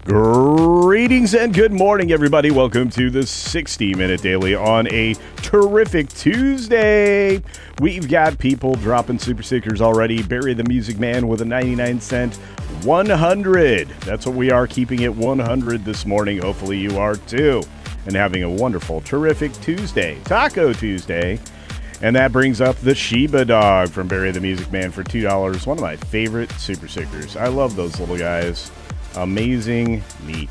Greetings and good morning, everybody. Welcome to the 60-Minute Daily on a terrific Tuesday. We've got people dropping super stickers already. Barry the Music Man with a 99-cent 100. That's what we are, keeping it 100 this morning. Hopefully you are too. And having a wonderful, terrific Tuesday, Taco Tuesday. And that brings up the Shiba Dog from Barry the Music Man for $2. One of my favorite super stickers. I love those little guys. Amazing meat.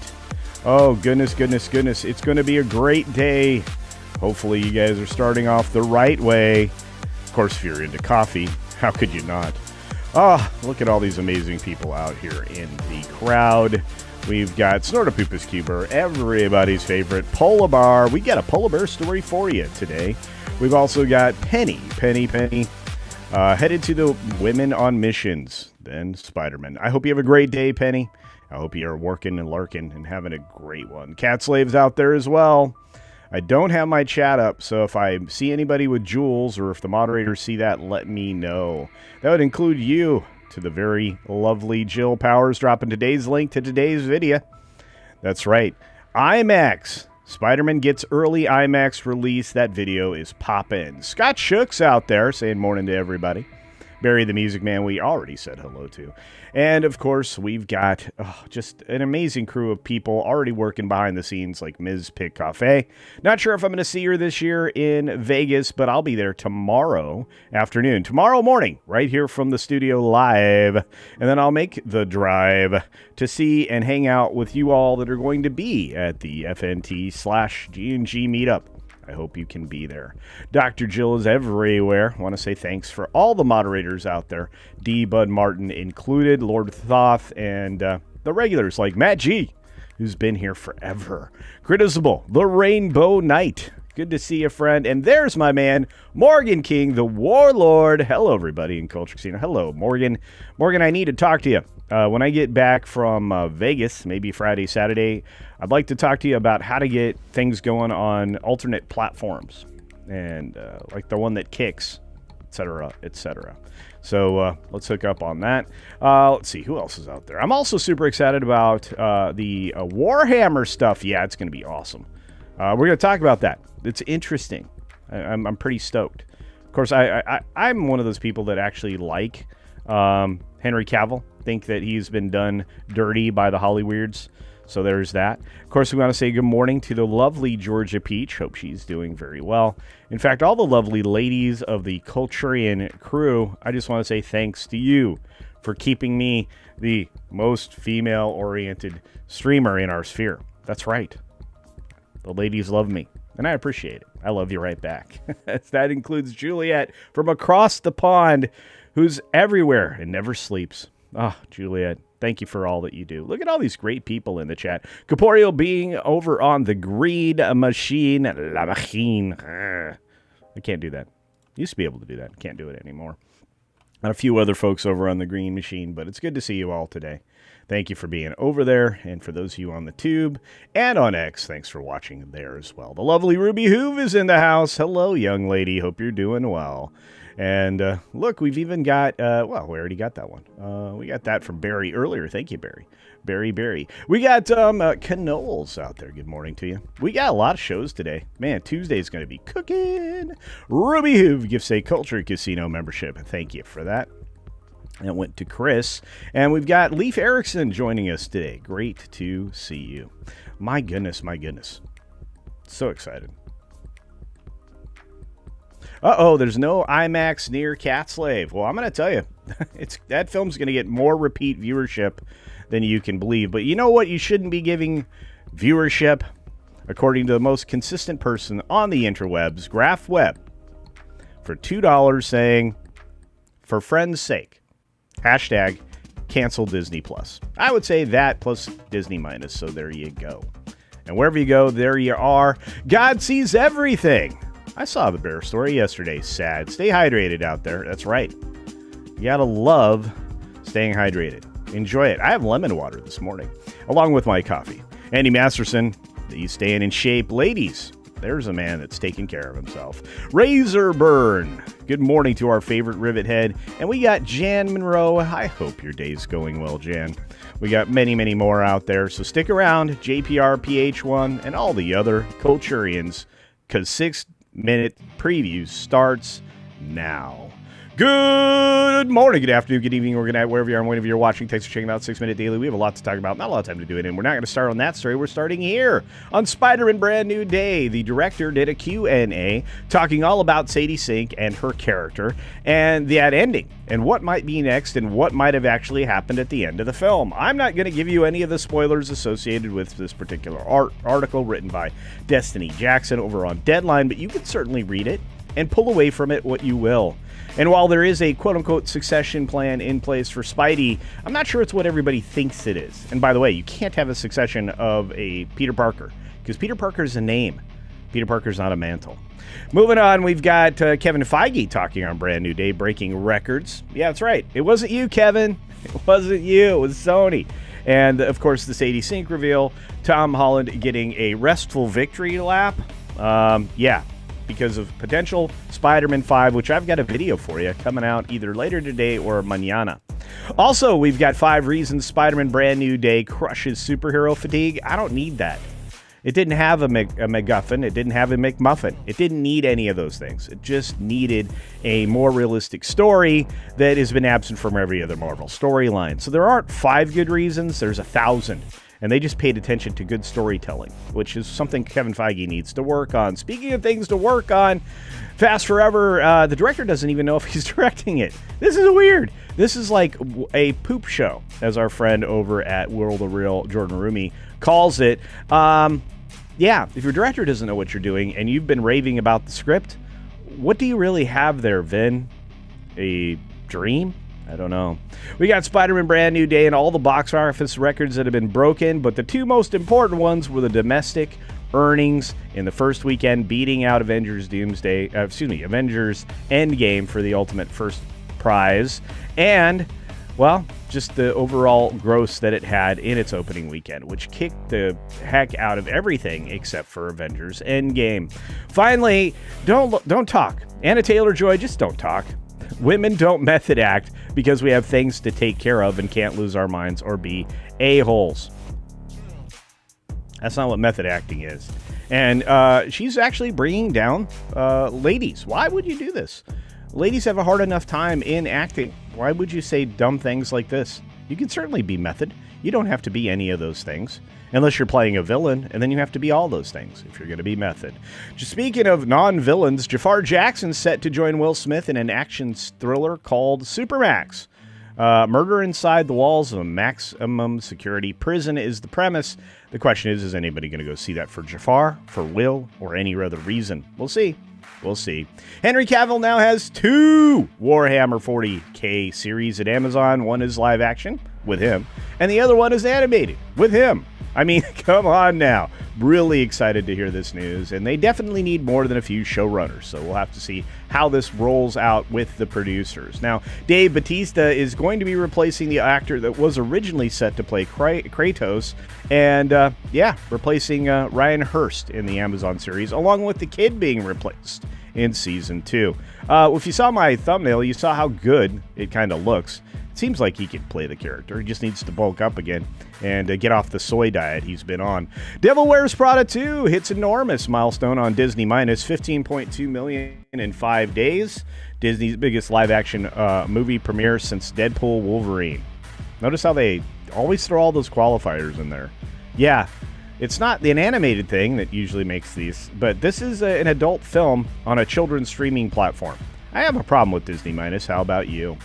Oh, goodness. It's going to be a great day. Hopefully you guys are starting off the right way. Of course, if you're into coffee, how could you not? Oh, look at all these amazing people out here in the crowd. We've got Snortopoopas Cuber, everybody's favorite Polar Bar. We got a polar bear story for you today. We've also got Penny, headed to the Women on Missions, then Spider-Man. I hope you have a great day, Penny. I hope you are working and lurking and having a great one. Cat Slave's out there as well. I don't have my chat up, so if I see anybody with jewels or if the moderators see that, let me know. That would include you, to the very lovely Jill Powers, dropping today's link to today's video. That's right. IMAX. Spider-Man gets early IMAX release. That video is poppin'. Scott Shook's out there saying morning to everybody. Barry the Music Man, we already said hello to. And, of course, we've got just an amazing crew of people already working behind the scenes, like Ms. Pig Cafe. Not sure if I'm going to see her this year in Vegas, but I'll be there tomorrow afternoon. Tomorrow morning, right here from the studio live. And then I'll make the drive to see and hang out with you all that are going to be at the FNT/G&G meetup. I hope you can be there. Dr. Jill is everywhere. I want to say thanks for all the moderators out there. D. Bud Martin included, Lord Thoth, and the regulars like Matt G., who's been here forever. Critizable, the Rainbow Knight. Good to see you, friend. And there's my man, Morgan King, the Warlord. Hello, everybody in CultureCasino. Hello, Morgan. Morgan, I need to talk to you. When I get back from Vegas, maybe Friday, Saturday, I'd like to talk to you about how to get things going on alternate platforms and like the one that kicks, etc., etc. So let's hook up on that. Let's see, who else is out there? I'm also super excited about the Warhammer stuff. Yeah, it's going to be awesome. We're going to talk about that. It's interesting. I'm pretty stoked. Of course, I'm one of those people that actually like Henry Cavill. Think that he's been done dirty by the Hollyweirds. So there's that. Of course, we want to say good morning to the lovely Georgia Peach. Hope she's doing very well. In fact, all the lovely ladies of the Culturian crew, I just want to say thanks to you for keeping me the most female-oriented streamer in our sphere. That's right. The ladies love me, and I appreciate it. I love you right back. That includes Juliet from across the pond, who's everywhere and never sleeps. Ah, oh, Juliet, thank you for all that you do. Look at all these great people in the chat. Corporeal being over on the Greed Machine. La Machine. I can't do that. Used to be able to do that. Can't do it anymore. And a few other folks over on the Green Machine, but it's good to see you all today. Thank you for being over there. And for those of you on the tube and on X, thanks for watching there as well. The lovely Ruby Hoove is in the house. Hello, young lady. Hope you're doing well. And look, we've even got, well, we already got that one. We got that from Barry earlier. Thank you, Barry. Barry. We got Canoles out there. Good morning to you. We got a lot of shows today. Man, Tuesday's going to be cooking. Ruby Hoove gives a CultureCasino membership. Thank you for that. That went to Chris. And we've got Leif Erickson joining us today. Great to see you. My goodness. So excited. Uh-oh, there's no IMAX near Cat Slave. Well, I'm going to tell you, that film's going to get more repeat viewership than you can believe. But you know what? You shouldn't be giving viewership, according to the most consistent person on the interwebs, Graph Webb, for $2 saying, for friends' sake, hashtag cancel Disney Plus. I would say that plus Disney minus, so there you go. And wherever you go, there you are. God sees everything. I saw the bear story yesterday. Sad. Stay hydrated out there. That's right. You gotta love staying hydrated. Enjoy it. I have lemon water this morning, along with my coffee. Andy Masterson, he's staying in shape. Ladies, there's a man that's taking care of himself. Razor Burn. Good morning to our favorite Rivet Head. And we got Jan Monroe. I hope your day's going well, Jan. We got many, many more out there. So stick around, JPR, PH1, and all the other Culturians, because 6-minute preview starts now. Good morning, good afternoon, good evening, or good night, wherever you are and whenever you're watching. Thanks for checking out 6-Minute Daily. We have a lot to talk about, not a lot of time to do it, and we're not going to start on that story. We're starting here on Spider-Man Brand New Day. The director did a Q&A talking all about Sadie Sink and her character and that ending and what might be next and what might have actually happened at the end of the film. I'm not going to give you any of the spoilers associated with this particular article written by Destiny Jackson over on Deadline, but you can certainly read it and pull away from it what you will. And while there is a quote-unquote succession plan in place for Spidey, I'm not sure it's what everybody thinks it is. And by the way, you can't have a succession of a Peter Parker, because Peter Parker is a name. Peter Parker's not a mantle. Moving on, we've got Kevin Feige talking on Brand New Day, breaking records. Yeah, that's right. It wasn't you, Kevin. It wasn't you. It was Sony. And, of course, the Sadie Sink reveal. Tom Holland getting a restful victory lap. Yeah. Because of potential Spider-Man 5, which I've got a video for you coming out either later today or mañana. Also, we've got 5 reasons Spider-Man Brand New Day crushes superhero fatigue. I don't need that. It didn't have a MacGuffin. It didn't have a McMuffin. It didn't need any of those things. It just needed a more realistic story that has been absent from every other Marvel storyline. So there aren't 5 good reasons. There's 1,000. And they just paid attention to good storytelling, which is something Kevin Feige needs to work on. Speaking of things to work on, Fast Forever, the director doesn't even know if he's directing it. This is weird. This is like a poop show, as our friend over at World of Real, Jordan Rumi, calls it. Yeah, if your director doesn't know what you're doing and you've been raving about the script, what do you really have there, Vin? A dream? I don't know. We got Spider-Man Brand New Day and all the box office records that have been broken, but the 2 most important ones were the domestic earnings in the first weekend, beating out Avengers Endgame for the ultimate first prize, and, well, just the overall gross that it had in its opening weekend, which kicked the heck out of everything except for Avengers Endgame. Finally, don't talk. Anna Taylor-Joy, just don't talk. Women don't method act because we have things to take care of and can't lose our minds or be a-holes. That's not what method acting is. And she's actually bringing down ladies. Why would you do this? Ladies have a hard enough time in acting. Why would you say dumb things like this? You can certainly be method. You don't have to be any of those things. Unless you're playing a villain, and then you have to be all those things if you're going to be method. Just speaking of non-villains, Jafar Jackson's set to join Will Smith in an action thriller called Supermax. Murder inside the walls of a maximum security prison is the premise. The question is anybody going to go see that for Jafar, for Will, or any other reason? We'll see. We'll see. Henry Cavill now has 2 Warhammer 40K series at Amazon. One is live action with him, and the other one is animated with him. I mean, come on now. Really excited to hear this news, and they definitely need more than a few showrunners, so we'll have to see how this rolls out with the producers. Now, Dave Bautista is going to be replacing the actor that was originally set to play Kratos, and, replacing Ryan Hurst in the Amazon series, along with the kid being replaced in Season 2. If you saw my thumbnail, you saw how good it kind of looks. It seems like he could play the character. He just needs to bulk up again and get off the soy diet he's been on. Devil Wears Prada 2 hits enormous milestone on Disney minus $15.2 million in 5 days. Disney's biggest live-action movie premiere since Deadpool Wolverine. Notice how they always throw all those qualifiers in there. Yeah, it's not an animated thing that usually makes these, but this is an adult film on a children's streaming platform. I have a problem with Disney minus. How about you?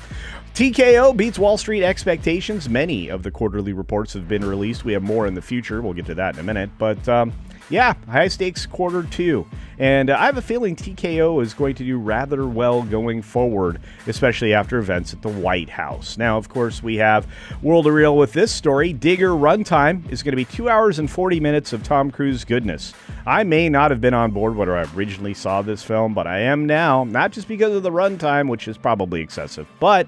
TKO beats Wall Street expectations. Many of the quarterly reports have been released. We have more in the future. We'll get to that in a minute. But, high stakes quarter 2. And I have a feeling TKO is going to do rather well going forward, especially after events at the White House. Now, of course, we have World of Real with this story. Digger runtime is going to be 2 hours and 40 minutes of Tom Cruise goodness. I may not have been on board when I originally saw this film, but I am now, not just because of the runtime, which is probably excessive, but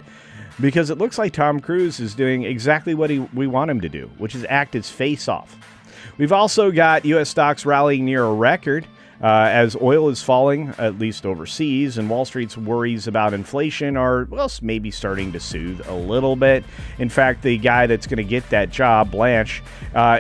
because it looks like Tom Cruise is doing exactly what we want him to do, which is act his face off. We've also got U.S. stocks rallying near a record. as oil is falling, at least overseas, and Wall Street's worries about inflation are, well, maybe starting to soothe a little bit. In fact, the guy that's going to get that job, Blanche,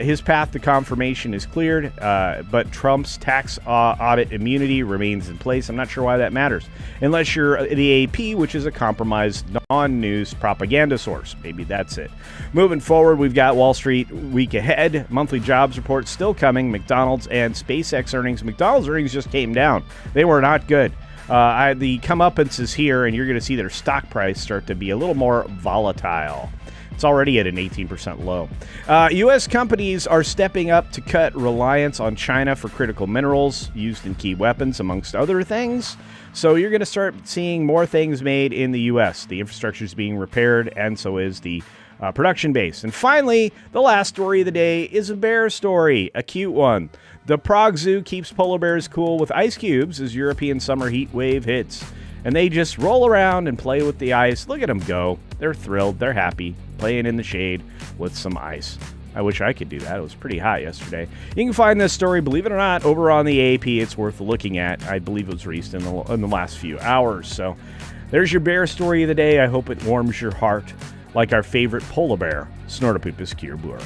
his path to confirmation is cleared, but Trump's tax audit immunity remains in place. I'm not sure why that matters, unless you're the AP, which is a compromised non-news propaganda source. Maybe that's it. Moving forward, we've got Wall Street week ahead. Monthly jobs reports still coming. McDonald's and SpaceX earnings. McDonald's earnings just came down. They were not good. The comeuppance is here, and you're going to see their stock price start to be a little more volatile. It's already at an 18% low. U.S. companies are stepping up to cut reliance on China for critical minerals used in key weapons, amongst other things. So you're going to start seeing more things made in the U.S. The infrastructure is being repaired, and so is the production base. And finally, the last story of the day is a bear story, a cute one. The Prague Zoo keeps polar bears cool with ice cubes as European summer heat wave hits. And they just roll around and play with the ice. Look at them go. They're thrilled. They're happy, playing in the shade with some ice. I wish I could do that. It was pretty hot yesterday. You can find this story, believe it or not, over on the AP. It's worth looking at. I believe it was released in the last few hours. So there's your bear story of the day. I hope it warms your heart like our favorite polar bear, Snortopupus kierbur.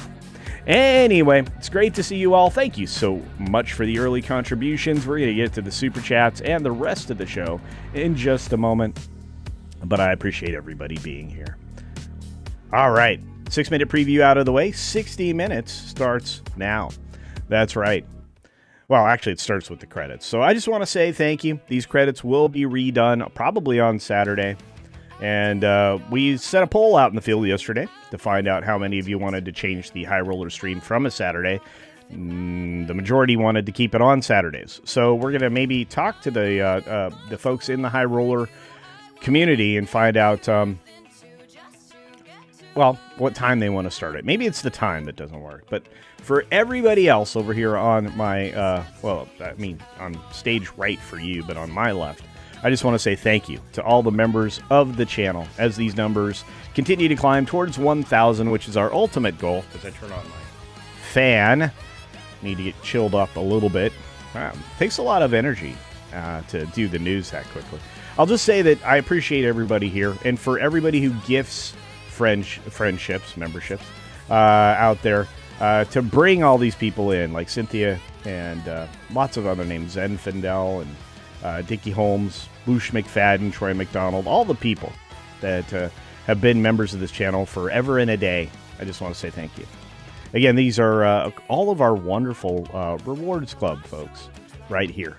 Anyway, it's great to see you all. Thank you so much for the early contributions. We're going to get to the super chats and the rest of the show in just a moment, but I appreciate everybody being here. All right, 6-minute preview out of the way. 60 minutes starts now. That's right. Well, actually, it starts with the credits. So I just want to say thank you. These credits will be redone probably on Saturday. And we set a poll out in the field yesterday to find out how many of you wanted to change the High Roller stream from a Saturday. The majority wanted to keep it on Saturdays. So we're going to maybe talk to the folks in the High Roller community and find out, what time they want to start it. Maybe it's the time that doesn't work. But for everybody else over here on my, on stage right for you, but on my left, I just want to say thank you to all the members of the channel as these numbers continue to climb towards 1,000, which is our ultimate goal. As I turn on my fan, need to get chilled up a little bit. Takes a lot of energy to do the news that quickly. I'll just say that I appreciate everybody here, and for everybody who gifts friendships, memberships out there to bring all these people in, like Cynthia and lots of other names, Zen Findel and Dickie Holmes, Boosh McFadden, Troy McDonald, all the people that have been members of this channel forever and a day. I just want to say thank you. Again, these are all of our wonderful Rewards Club folks right here.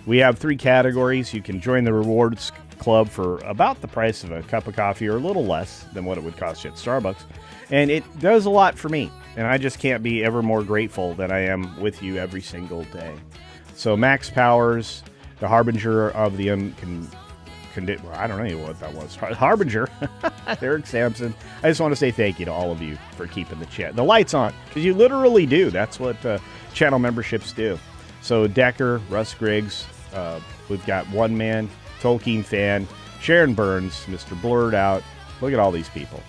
We have 3 categories. You can join the Rewards Club for about the price of a cup of coffee or a little less than what it would cost you at Starbucks. And it does a lot for me. And I just can't be ever more grateful that I am with you every single day. So Max Powers, the Harbinger of the I don't know what that was. Harbinger, Eric Sampson. I just want to say thank you to all of you for keeping the lights on, because you literally do. That's what channel memberships do. So Decker, Russ Griggs, we've got One Man, Tolkien Fan, Sharon Burns, Mr. Blurred Out. Look at all these people.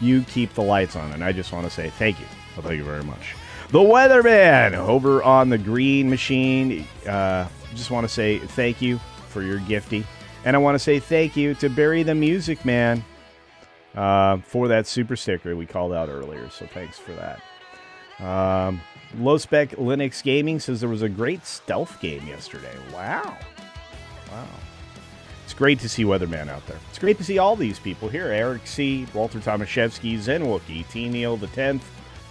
You keep the lights on, and I just want to say thank you. Well, thank you very much. The Weatherman over on the green machine. Just want to say thank you for your gifty. And I want to say thank you to Barry the Music Man for that super sticker we called out earlier. So thanks for that. Low Spec Linux Gaming says there was a great stealth game yesterday. Wow. It's great to see Weatherman out there. It's great to see all these people here. Eric C., Walter Tomaszewski, Zen Wookie, T. Neil the 10th,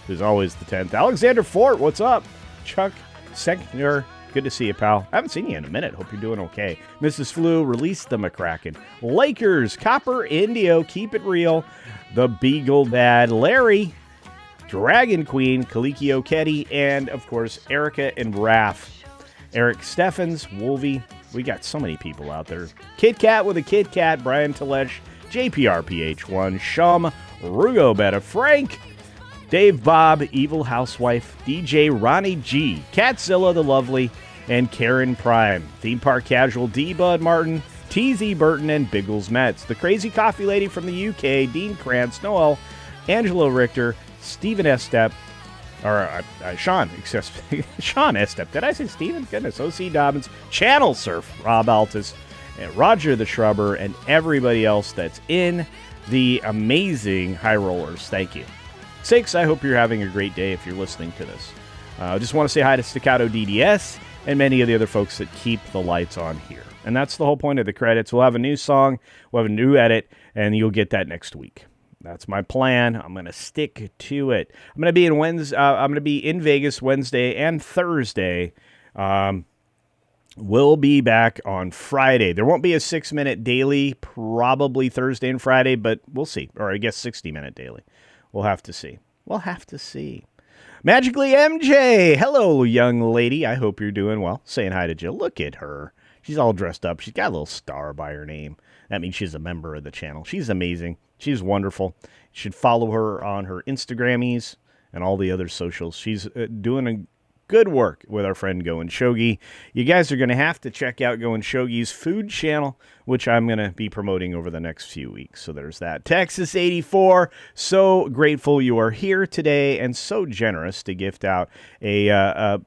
who's always the 10th. Alexander Fort, what's up? Chuck Seckner. Good to see you, pal. I haven't seen you in a minute. Hope you're doing okay. Mrs. Flu, release the McCracken. Lakers, Copper Indio, keep it real. The Beagle Dad, Larry, Dragon Queen, Kalikio Ketty, and, of course, Erica and Raph. Eric Steffens, Wolvie. We got so many people out there. Kit Kat with a Kit Kat, Brian Telesh, JPRPH1, Shum, Rugo Betta, Frank, Dave Bob, Evil Housewife, DJ Ronnie G, Catzilla the Lovely, and Karen Prime. Theme Park Casual, D. Bud Martin, TZ Burton, and Biggles Metz. The Crazy Coffee Lady from the UK, Dean Krantz, Noel, Angelo Richter, Stephen Estep, Sean, Sean Estep. Did I say Steven? Goodness. O.C. Dobbins, Channel Surf, Rob Altus, and Roger the Shrubber, and everybody else that's in the amazing High Rollers. Thank you. 6, I hope you're having a great day if you're listening to this. I just want to say hi to Staccato DDS and many of the other folks that keep the lights on here. And that's the whole point of the credits. We'll have a new song, we'll have a new edit, and you'll get that next week. That's my plan. I'm going to stick to it. I'm going to be in Vegas Wednesday and Thursday. We'll be back on Friday. There won't be a 6-minute daily, probably Thursday and Friday, but we'll see. Or I guess 60-minute daily. We'll have to see. Magically MJ. Hello, young lady. I hope you're doing well. Saying hi to Jill. Look at her. She's all dressed up. She's got a little star by her name. That means she's a member of the channel. She's amazing. She's wonderful. You should follow her on her Instagrammies and all the other socials. She's doing a good work with our friend Going Shogi. You guys are going to have to check out Going Shogi's food channel, which I'm going to be promoting over the next few weeks. So there's that. Texas 84, so grateful you are here today and so generous to gift out a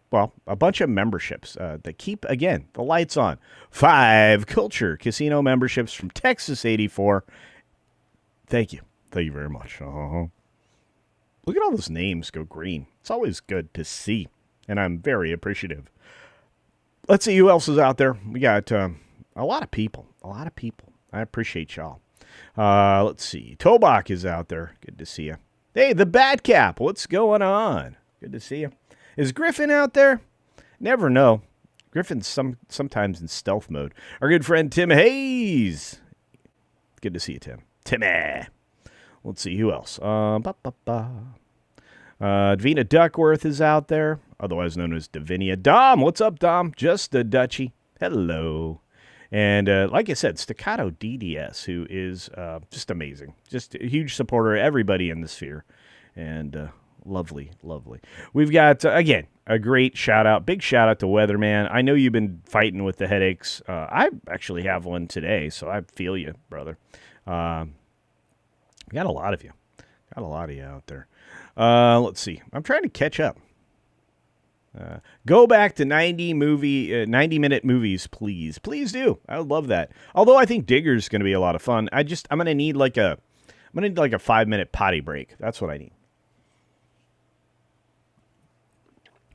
bunch of memberships that keep, again, the lights on. 5 Culture Casino memberships from Texas 84. Thank you. Thank you very much. Look at all those names go green. It's always good to see. And I'm very appreciative. Let's see who else is out there. We got a lot of people. I appreciate y'all. Let's see. Tobach is out there. Good to see you. Hey, the Batcap. What's going on? Good to see you. Is Griffin out there? Never know. Griffin's sometimes in stealth mode. Our good friend Tim Hayes. Good to see you, Tim. Timmy. Let's see who else. Davina Duckworth is out there, otherwise known as Davinia. Dom, what's up, Dom? Just a Dutchie. Hello. And like I said, Staccato DDS, who is just amazing. Just a huge supporter of everybody in the sphere. And lovely. We've got, again, a great shout-out, big shout-out to Weatherman. I know you've been fighting with the headaches. I actually have one today, so I feel you, brother. Got a lot of you. Out there. Let's see. I'm trying to catch up. Go back to 90-minute movies, please. Please do. I would love that. Although I think Digger's going to be a lot of fun. I'm going to need like a 5-minute potty break. That's what I need.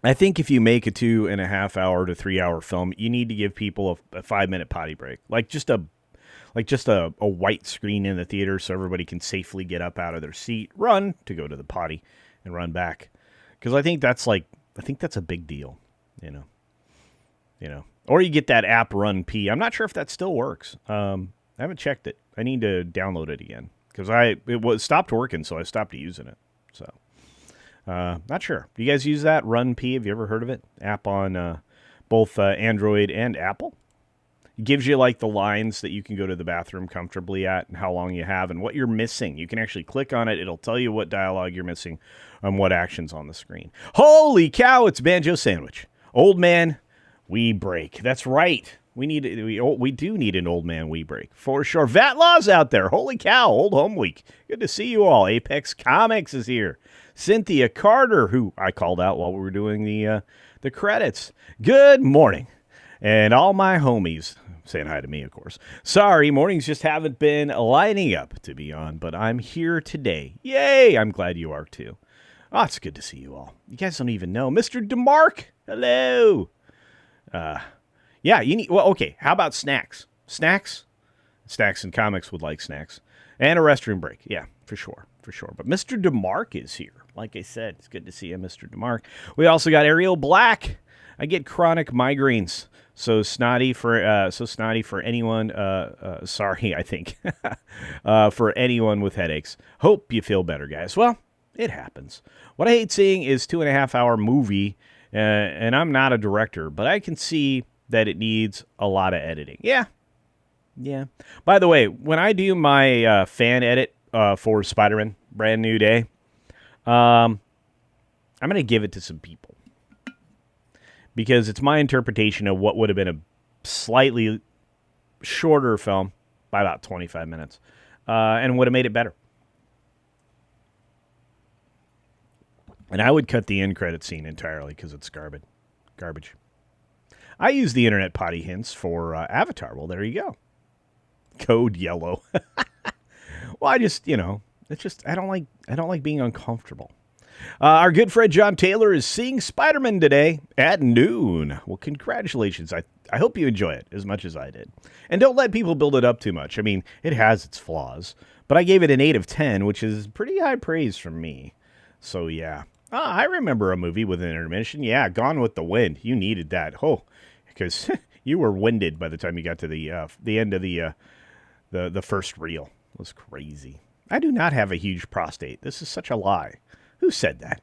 I think if you make a 2.5 hour to 3 hour film, you need to give people a 5-minute potty break. Like just a white screen in the theater so everybody can safely get up out of their seat, run to go to the potty, and run back. Because I think that's a big deal, you know. Or you get that app Run Pee. I'm not sure if that still works. I haven't checked it. I need to download it again because it stopped working, so I stopped using it. So, not sure. Do you guys use that Run Pee? Have you ever heard of it? App on both Android and Apple. It gives you like the lines that you can go to the bathroom comfortably at and how long you have and what you're missing. You can actually click on it. It'll tell you what dialogue you're missing and what action's on the screen. Holy cow, it's Banjo Sandwich. Old man, we break. That's right. We do need an old man we break for sure. Vatlaw's out there. Holy cow, old home week. Good to see you all. Apex Comics is here. Cynthia Carter, who I called out while we were doing the credits. Good morning. And all my homies saying hi to me, of course. Sorry, mornings just haven't been lining up to be on, but I'm here today. Yay! I'm glad you are too. Oh, it's good to see you all. You guys don't even know. Mr. DeMark, hello. Yeah, you need, well, okay, how about snacks? Snacks and Comics would like snacks. And a restroom break. Yeah, for sure. But Mr. DeMark is here. Like I said, it's good to see you, Mr. DeMark. We also got Ariel Black. I get chronic migraines. So snotty for anyone. Sorry, I think for anyone with headaches. Hope you feel better, guys. Well, it happens. What I hate seeing is 2.5 hour movie, and I'm not a director, but I can see that it needs a lot of editing. Yeah. By the way, when I do my fan edit for Spider-Man Brand New Day, I'm going to give it to some people. Because it's my interpretation of what would have been a slightly shorter film by about 25 minutes and would have made it better. And I would cut the end credit scene entirely because it's garbage. I use the internet potty hints for Avatar. Well, there you go. Code yellow. Well, I just, it's just I don't like being uncomfortable. Our good friend John Taylor is seeing Spider-Man today at noon. Well, congratulations. I hope you enjoy it as much as I did. And don't let people build it up too much. I mean, it has its flaws, but I gave it an 8 of 10, which is pretty high praise from me. So, yeah. I remember a movie with an intermission. Yeah, Gone with the Wind. You needed that. Oh, because you were winded by the time you got to the end of the first reel. It was crazy. I do not have a huge prostate. This is such a lie. Who said that?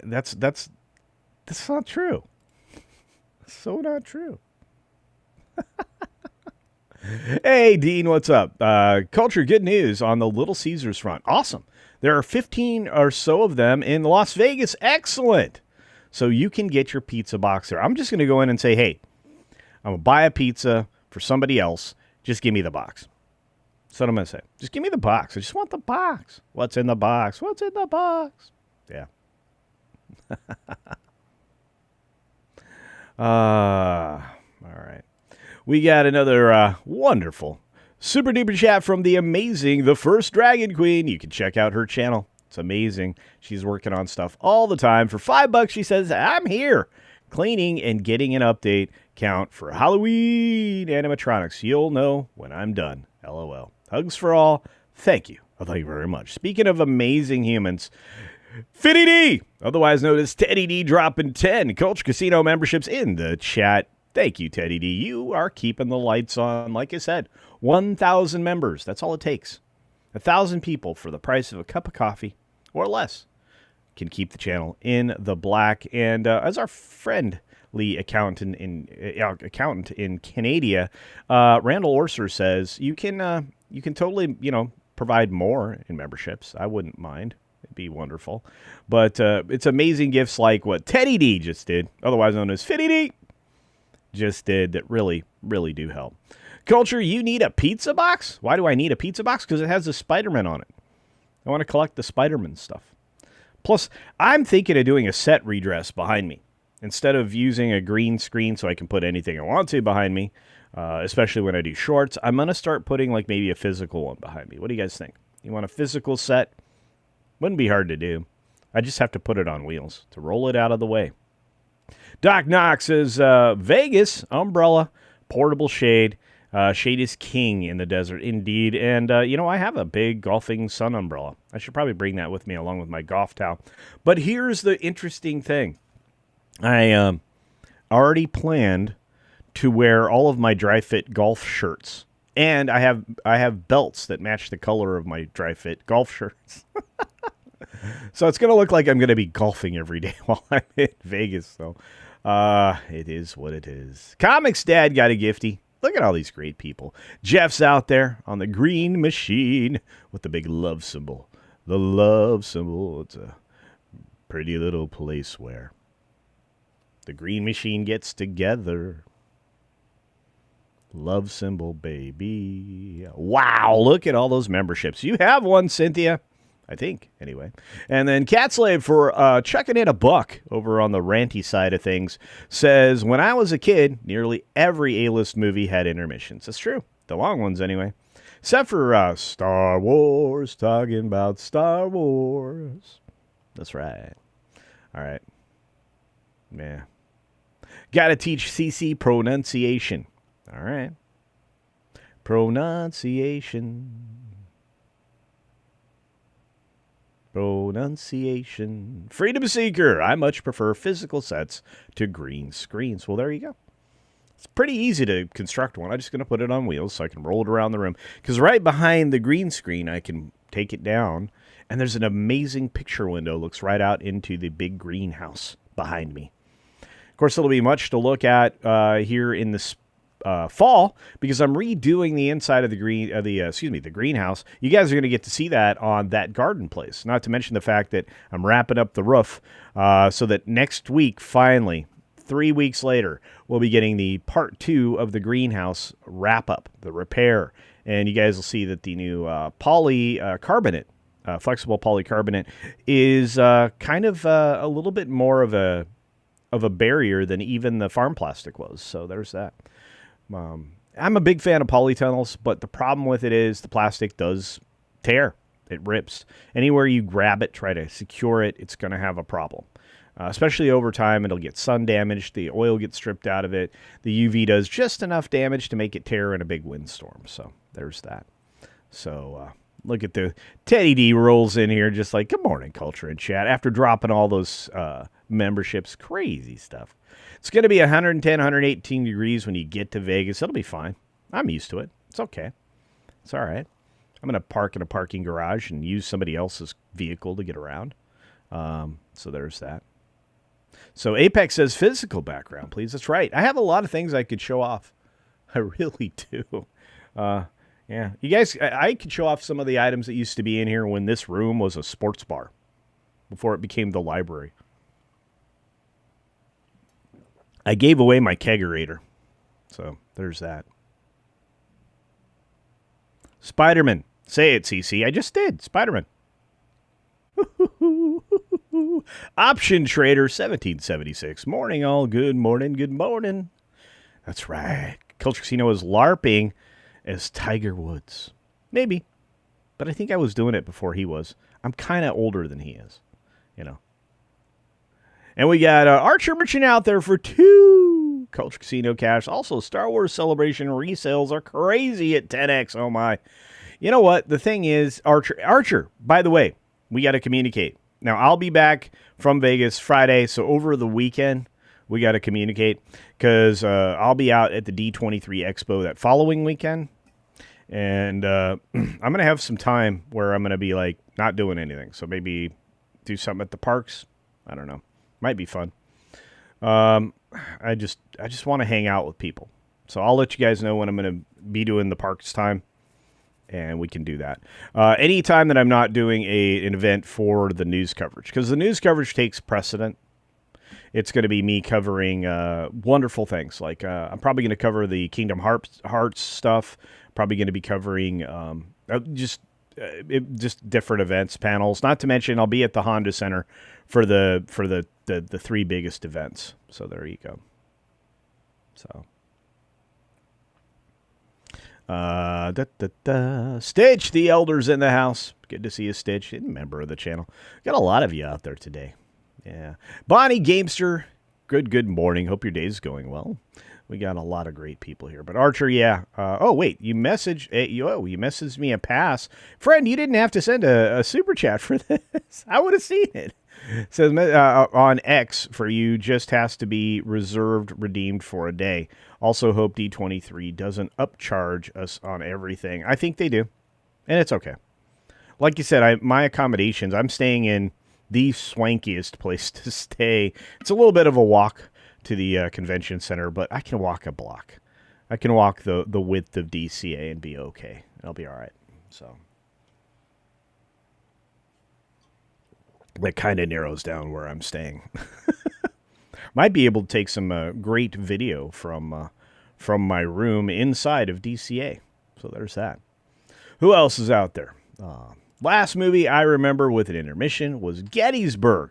That's not true. So not true. Hey, Dean, what's up? Culture, good news on the Little Caesars front. Awesome. There are 15 or so of them in Las Vegas. Excellent. So you can get your pizza box there. I'm just going to go in and say, hey, I'm going to buy a pizza for somebody else. Just give me the box. That's what I'm going to say. Just give me the box. I just want the box. What's in the box? What's in the box? Yeah. All right. We got another wonderful super duper chat from the amazing The First Dragon Queen. You can check out her channel. It's amazing. She's working on stuff all the time. For $5, she says, I'm here cleaning and getting an update count for Halloween animatronics. You'll know when I'm done. LOL. Hugs for all. Thank you. Oh, thank you very much. Speaking of amazing humans, Fitty D, otherwise known as Teddy D, dropping 10 Culture Casino memberships in the chat. Thank you, Teddy D. You are keeping the lights on. Like I said, 1,000 members. That's all it takes. 1,000 people for the price of a cup of coffee or less can keep the channel in the black. And as our friendly accountant in Canada, Randall Orser says, you can totally, provide more in memberships. I wouldn't mind. It'd be wonderful. But it's amazing gifts like what Teddy D just did, otherwise known as Fitty D, just did, that really, really do help. Culture, you need a pizza box? Why do I need a pizza box? Because it has the Spider-Man on it. I want to collect the Spider-Man stuff. Plus, I'm thinking of doing a set redress behind me. Instead of using a green screen so I can put anything I want to behind me, especially when I do shorts, I'm going to start putting like maybe a physical one behind me. What do you guys think? You want a physical set? Wouldn't be hard to do. I just have to put it on wheels to roll it out of the way. Doc Knox says, Vegas, umbrella, portable shade. Shade is king in the desert, indeed. And, I have a big golfing sun umbrella. I should probably bring that with me along with my golf towel. But here's the interesting thing. I already planned to wear all of my dry fit golf shirts. And I have belts that match the color of my dry fit golf shirts. So it's going to look like I'm going to be golfing every day while I'm in Vegas. So it is what it is. Comics Dad got a gifty. Look at all these great people. Jeff's out there on the green machine with the big love symbol. The love symbol. It's a pretty little place where the green machine gets together. Love symbol, baby. Wow, look at all those memberships. You have one, Cynthia. I think, anyway. And then Catslave for chucking in a buck over on the ranty side of things says, when I was a kid, nearly every A-list movie had intermissions. That's true. The long ones, anyway. Except for Star Wars, talking about Star Wars. That's right. All right. Yeah. Got to teach CC pronunciation. All right. Pronunciation. Pronunciation. Freedom Seeker. I much prefer physical sets to green screens. Well, there you go. It's pretty easy to construct one. I'm just going to put it on wheels so I can roll it around the room. Because right behind the green screen, I can take it down. And there's an amazing picture window. Looks right out into the big greenhouse behind me. Of course, there'll be much to look at here in the fall, because I'm redoing the inside of the greenhouse. You guys are going to get to see that on That Garden Place. Not to mention the fact that I'm wrapping up the roof so that next week, finally, 3 weeks later, we'll be getting the part 2 of the greenhouse wrap up, the repair. And you guys will see that the new polycarbonate flexible polycarbonate is kind of a little bit more of a barrier than even the farm plastic was. So there's that. I'm a big fan of polytunnels, but the problem with it is the plastic does tear. It rips. Anywhere you grab it, try to secure it, it's going to have a problem. Especially over time, it'll get sun damaged. The oil gets stripped out of it. The UV does just enough damage to make it tear in a big windstorm. So there's that. So look at the Teddy D rolls in here just like, good morning, Culture and Chat. After dropping all those memberships, crazy stuff. It's going to be 110, 118 degrees when you get to Vegas. It'll be fine. I'm used to it. It's okay. It's all right. I'm going to park in a parking garage and use somebody else's vehicle to get around. So there's that. So Apex says physical background, please. That's right. I have a lot of things I could show off. I really do. Yeah. You guys, I could show off some of the items that used to be in here when this room was a sports bar before it became the library. I gave away my kegerator. So there's that. Spider-Man. Say it, CC. I just did. Spider-Man. Option Trader 1776. Morning, all. Good morning. Good morning. That's right. CultureCasino is LARPing as Tiger Woods. Maybe. But I think I was doing it before he was. I'm kind of older than he is. You know. And we got Archer Merchant out there for 2 CultureCasino cash. Also, Star Wars Celebration resales are crazy at 10x. Oh, my. You know what? The thing is, Archer, by the way, we got to communicate. Now, I'll be back from Vegas Friday, so over the weekend, we got to communicate because I'll be out at the D23 Expo that following weekend, and I'm going to have some time where I'm going to be, like, not doing anything. So maybe do something at the parks. I don't know. Might be fun. I just want to hang out with people. So I'll let you guys know when I'm going to be doing the parks time. And we can do that. Anytime that I'm not doing an event for the news coverage, because the news coverage takes precedent. It's going to be me covering wonderful things. Like I'm probably going to cover the Kingdom Hearts stuff. Probably going to be covering just different events, panels. Not to mention, I'll be at the Honda Center for the 3 biggest events. So there you go. So. Stitch, the Elder's in the house. Good to see you, Stitch. Member of the channel. Got a lot of you out there today. Yeah. Bonnie Gamester, good morning. Hope your day's going well. We got a lot of great people here. But Archer, yeah. Oh, wait. You messaged me a pass. Friend, you didn't have to send a super chat for this. I would have seen it. It says on X for you just has to be redeemed for a day. Also hope D23 doesn't upcharge us on everything. I think they do. And it's okay. Like you said, my accommodations, I'm staying in the swankiest place to stay. It's a little bit of a walk to the convention center, but I can walk a block. I can walk the width of DCA and be okay. I'll be all right. So that kind of narrows down where I'm staying. Might be able to take some great video from my room inside of DCA. So there's that. Who else is out there? Last movie I remember with an intermission was Gettysburg.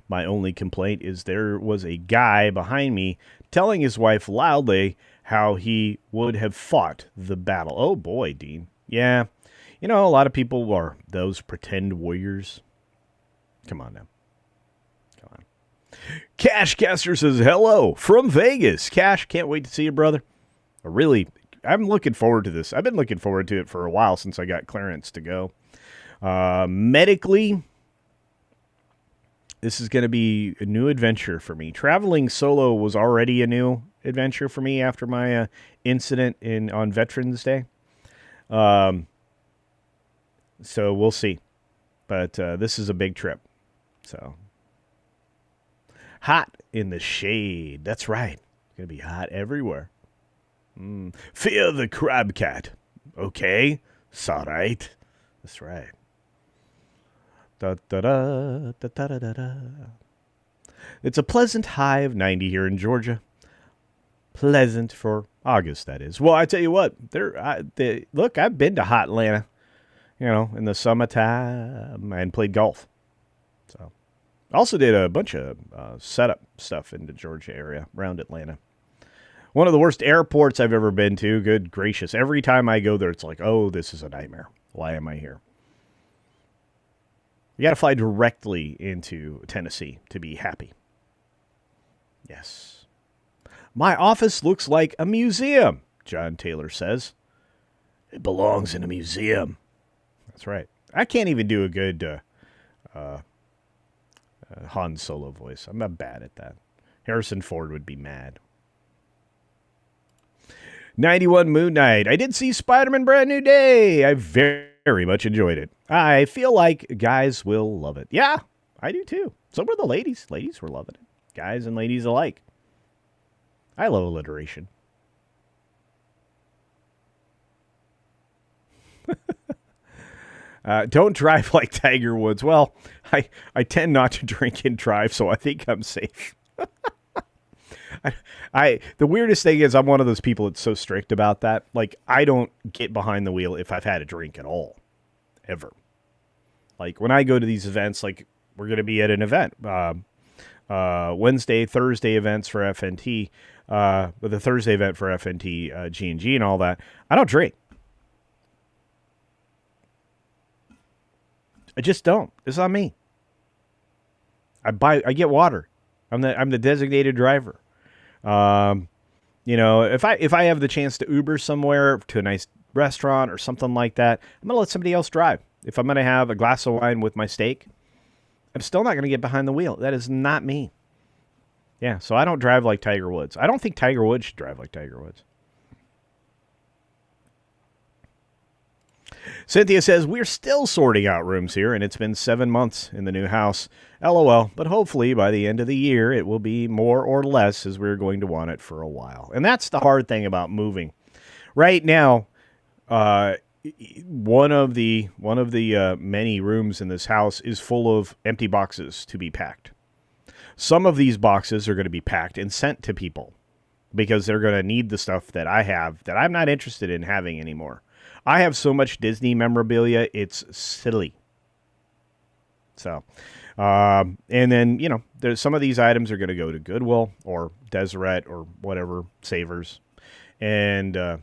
My only complaint is there was a guy behind me telling his wife loudly how he would have fought the battle. Oh boy, Dean. Yeah. You know, a lot of people are those pretend warriors. Come on now. Come on. Cashcaster says, hello from Vegas. Cash, can't wait to see you, brother. I'm looking forward to this. I've been looking forward to it for a while since I got clearance to go. Medically, this is going to be a new adventure for me. Traveling solo was already a new adventure for me after my incident on Veterans Day. So we'll see. But this is a big trip. So hot in the shade. That's right. It's going to be hot everywhere. Fear the crab cat. Okay. It's all right. That's right. Da, da, da, da, da, da, da. It's a pleasant high of 90 here in Georgia. Pleasant for August, that is. Well, I tell you what. Look, I've been to hot Atlanta. in the summertime, and played golf. So, also did a bunch of setup stuff in the Georgia area, around Atlanta. One of the worst airports I've ever been to. Good gracious. Every time I go there, it's like, oh, this is a nightmare. Why am I here? You got to fly directly into Tennessee to be happy. Yes. My office looks like a museum, John Taylor says. It belongs in a museum. That's right. I can't even do a good Han Solo voice. I'm not bad at that. Harrison Ford would be mad. 91 Moon Knight. I did see Spider-Man Brand New Day. I very much enjoyed it. I feel like guys will love it. Yeah, I do too. So were the ladies. Ladies were loving it. Guys and ladies alike. I love alliteration. Don't drive like Tiger Woods. Well, I tend not to drink and drive, so I think I'm safe. The weirdest thing is I'm one of those people that's so strict about that. Like, I don't get behind the wheel if I've had a drink at all. Ever. Like, when I go to these events, like, we're going to be at an event. Wednesday, Thursday events for FNT. But the Thursday event for FNT, G&G and all that. I don't drink. I just don't. It's not me. I get water. I'm the designated driver. If I have the chance to Uber somewhere to a nice restaurant or something like that, I'm going to let somebody else drive. If I'm going to have a glass of wine with my steak, I'm still not going to get behind the wheel. That is not me. Yeah, so I don't drive like Tiger Woods. I don't think Tiger Woods should drive like Tiger Woods. Cynthia says, we're still sorting out rooms here, and it's been 7 months in the new house. LOL, but hopefully by the end of the year, it will be more or less as we're going to want it for a while. And that's the hard thing about moving. Right now, one of the many rooms in this house is full of empty boxes to be packed. Some of these boxes are going to be packed and sent to people because they're going to need the stuff that I have that I'm not interested in having anymore. I have so much Disney memorabilia, it's silly. So, and then, there's some of these items are going to go to Goodwill or Deseret or whatever, Savers, and, the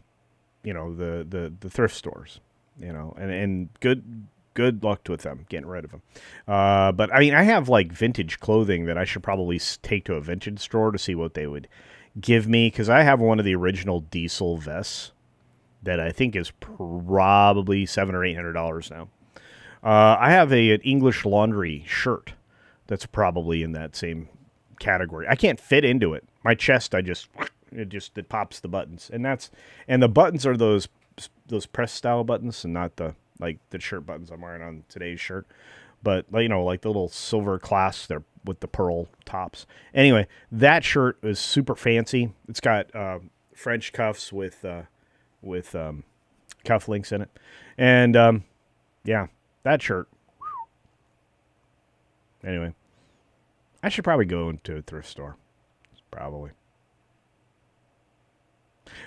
thrift stores, and good luck with them, getting rid of them. But, I have, vintage clothing that I should probably take to a vintage store to see what they would give me, because I have one of the original Diesel vests that I think is probably $700 or $800 now. I have an English Laundry shirt that's probably in that same category. I can't fit into it. My chest, it pops the buttons, and the buttons are those press style buttons, and not the shirt buttons I'm wearing on today's shirt. But like the little silver clasps, they're with the pearl tops. Anyway, that shirt is super fancy. It's got French cuffs with cufflinks in it. And, that shirt. Anyway, I should probably go into a thrift store. Probably.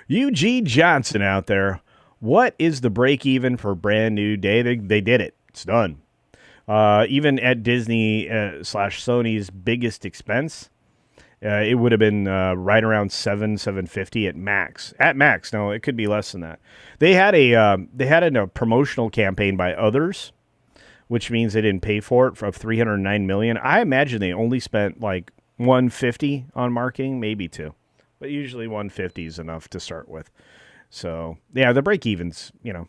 UG Johnson out there. What is the break even for Brand New Day? They did it. It's done. Even at Disney / Sony's biggest expense, it would have been right around $750 at max. At max, no, it could be less than that. They had a promotional campaign by others, which means they didn't pay for it, of $309 million. I imagine they only spent $150 on marketing, maybe $2, but usually $150 is enough to start with. So yeah, the break evens, even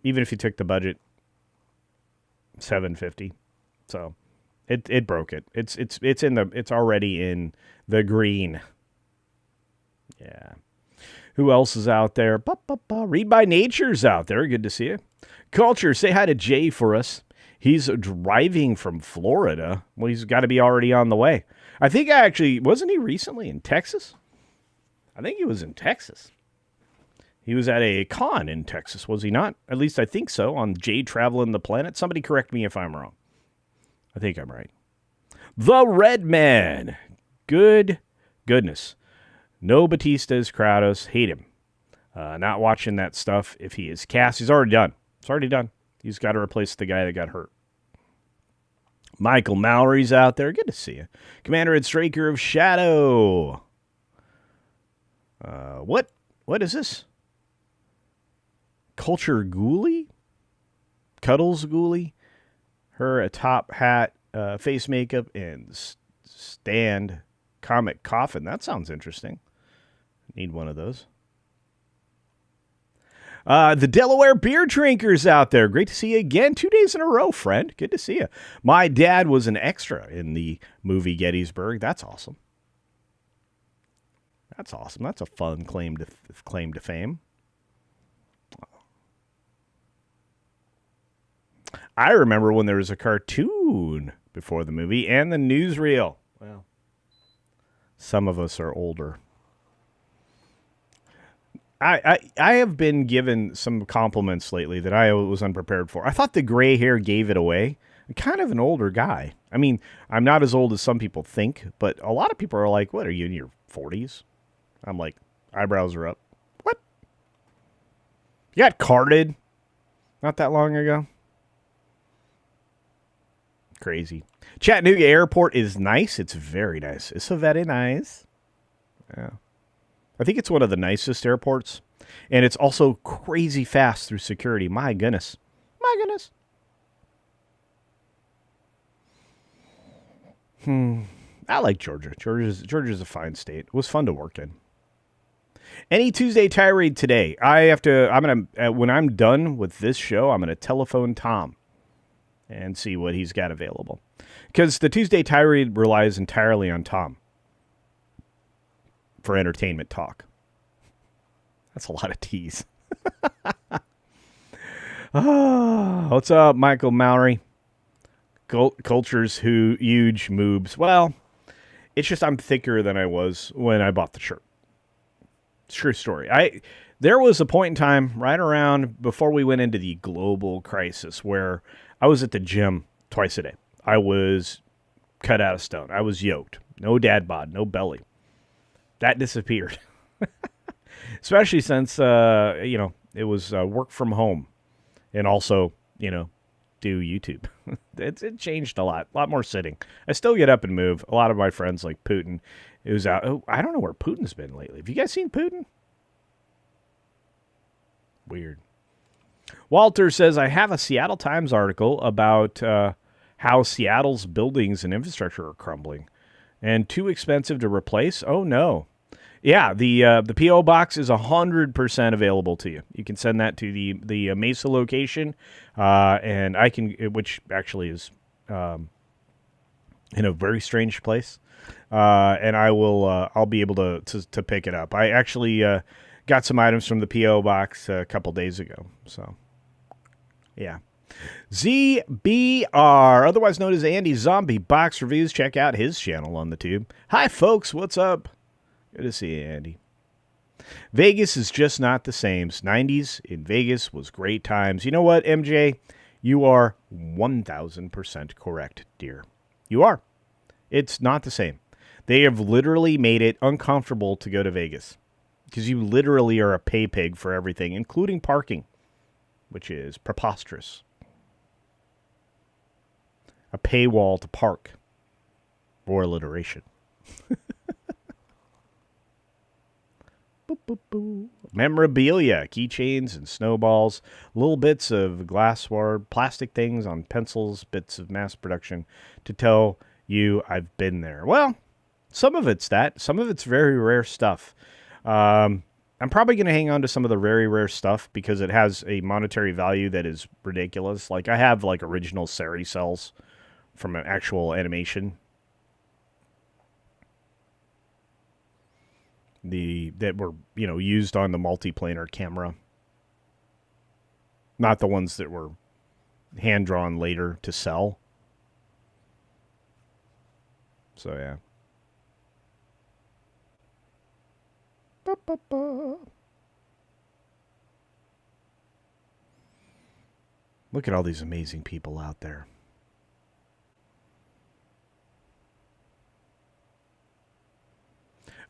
if you took the budget, $750. So. It broke it. It's already in the green. Yeah. Who else is out there? Read by Nature's out there. Good to see you. Culture, say hi to Jay for us. He's driving from Florida. Well, he's got to be already on the way. I think wasn't he recently in Texas? I think he was in Texas. He was at a con in Texas, was he not? At least I think so, on Jay Traveling the Planet. Somebody correct me if I'm wrong. I think I'm right. The Red Man. Good goodness. No Bautista's Kratos. Hate him. Not watching that stuff. If he is cast, he's already done. It's already done. He's got to replace the guy that got hurt. Michael Mallory's out there. Good to see you. Commander and Straker of Shadow. What is this? Culture Ghoulie? Cuddles Ghoulie? Her a top hat, face makeup, and stand comic coffin. That sounds interesting. Need one of those. The Delaware beer drinkers out there. Great to see you again. 2 days in a row, friend. Good to see you. My dad was an extra in the movie Gettysburg. That's awesome. That's awesome. That's a fun claim to fame. I remember when there was a cartoon before the movie and the newsreel. Well, some of us are older. I have been given some compliments lately that I was unprepared for. I thought the gray hair gave it away. I'm kind of an older guy. I mean, I'm not as old as some people think, but a lot of people are like, what, are you in your 40s? I'm like, eyebrows are up. What? You got carded not that long ago? Crazy. Chattanooga Airport is nice. It's very nice. It's so very nice. Yeah. I think it's one of the nicest airports. And it's also crazy fast through security. My goodness. My goodness. I like Georgia. Georgia's a fine state. It was fun to work in. Any Tuesday tirade today. When I'm done with this show, I'm gonna telephone Tom and see what he's got available. Because the Tuesday tirade relies entirely on Tom for entertainment talk. That's a lot of T's. What's up, Michael Mallory? Culture's huge moobs. Well, it's just I'm thicker than I was when I bought the shirt. True story. There was a point in time right around before we went into the global crisis where I was at the gym twice a day. I was cut out of stone. I was yoked. No dad bod, no belly. That disappeared. Especially since, it was work from home and also, do YouTube. It changed a lot more sitting. I still get up and move. A lot of my friends like Putin, who's out. Oh, I don't know where Putin's been lately. Have you guys seen Putin? Weird. Walter says, I have a Seattle Times article about how Seattle's buildings and infrastructure are crumbling and too expensive to replace. Oh, no. Yeah, the P.O. box is 100% available to you. You can send that to the Mesa location, and I can, which actually is in a very strange place, and I'll be able to pick it up. I actually got some items from the P.O. box a couple days ago, so yeah. ZBR, otherwise known as Andy Zombie Box Reviews. Check out his channel on the tube. Hi, folks. What's up? Good to see you, Andy. Vegas is just not the same. 90s in Vegas was great times. You know what, MJ? You are 1,000% correct, dear. You are. It's not the same. They have literally made it uncomfortable to go to Vegas because you literally are a pay pig for everything, including parking, which is preposterous. A paywall to park or alliteration. Boop, boop, boop. Memorabilia, keychains and snowballs, little bits of glassware, plastic things on pencils, bits of mass production to tell you I've been there. Well, some of it's that. Some of it's very rare stuff. I'm probably going to hang on to some of the very rare stuff because it has a monetary value that is ridiculous. Like I have like original Sari cells from an actual animation. That were, used on the multiplanar camera. Not the ones that were hand-drawn later to sell. So, yeah. Look at all these amazing people out there.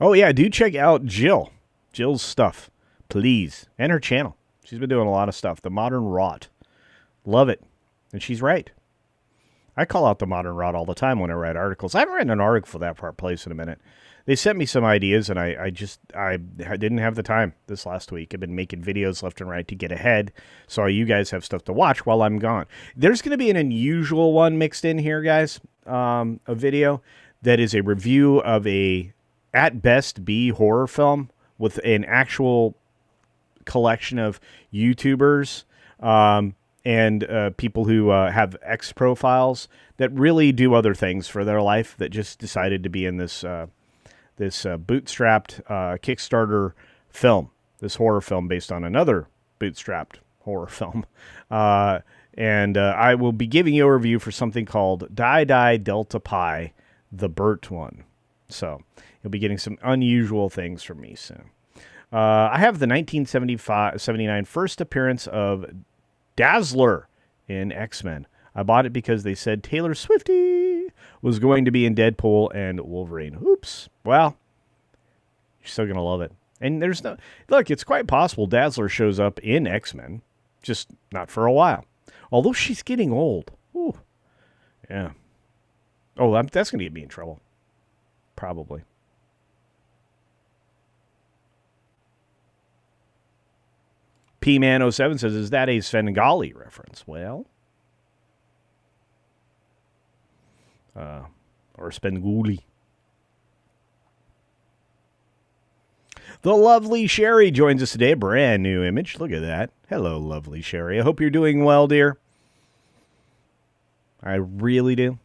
Oh, yeah, do check out Jill. Jill's stuff, please. And her channel. She's been doing a lot of stuff. The Modern Rot. Love it. And she's right. I call out the modern rot all the time when I write articles. I haven't written an article for that part place in a minute. They sent me some ideas, and I didn't have the time this last week. I've been making videos left and right to get ahead, so you guys have stuff to watch while I'm gone. There's going to be an unusual one mixed in here, guys, a video that is a review of a, at best, B horror film with an actual collection of YouTubers and people who have X profiles that really do other things for their life that just decided to be in this bootstrapped Kickstarter film, this horror film based on another bootstrapped horror film. And I will be giving you a review for something called Die Delta Pi, the Burt one. So you'll be getting some unusual things from me soon. I have the 1979 first appearance of Dazzler in X-Men. I bought it because they said Taylor Swiftie was going to be in Deadpool and Wolverine. Oops. Well, you're still going to love it. And there's no... Look, it's quite possible Dazzler shows up in X-Men, just not for a while. Although she's getting old. Ooh. Yeah. Oh, that's going to get me in trouble. Probably. P-Man07 says, is that a Svengali reference? Well... or Spenguli. The lovely Sherry joins us today. Brand new image. Look at that. Hello, lovely Sherry. I hope you're doing well, dear. I really do.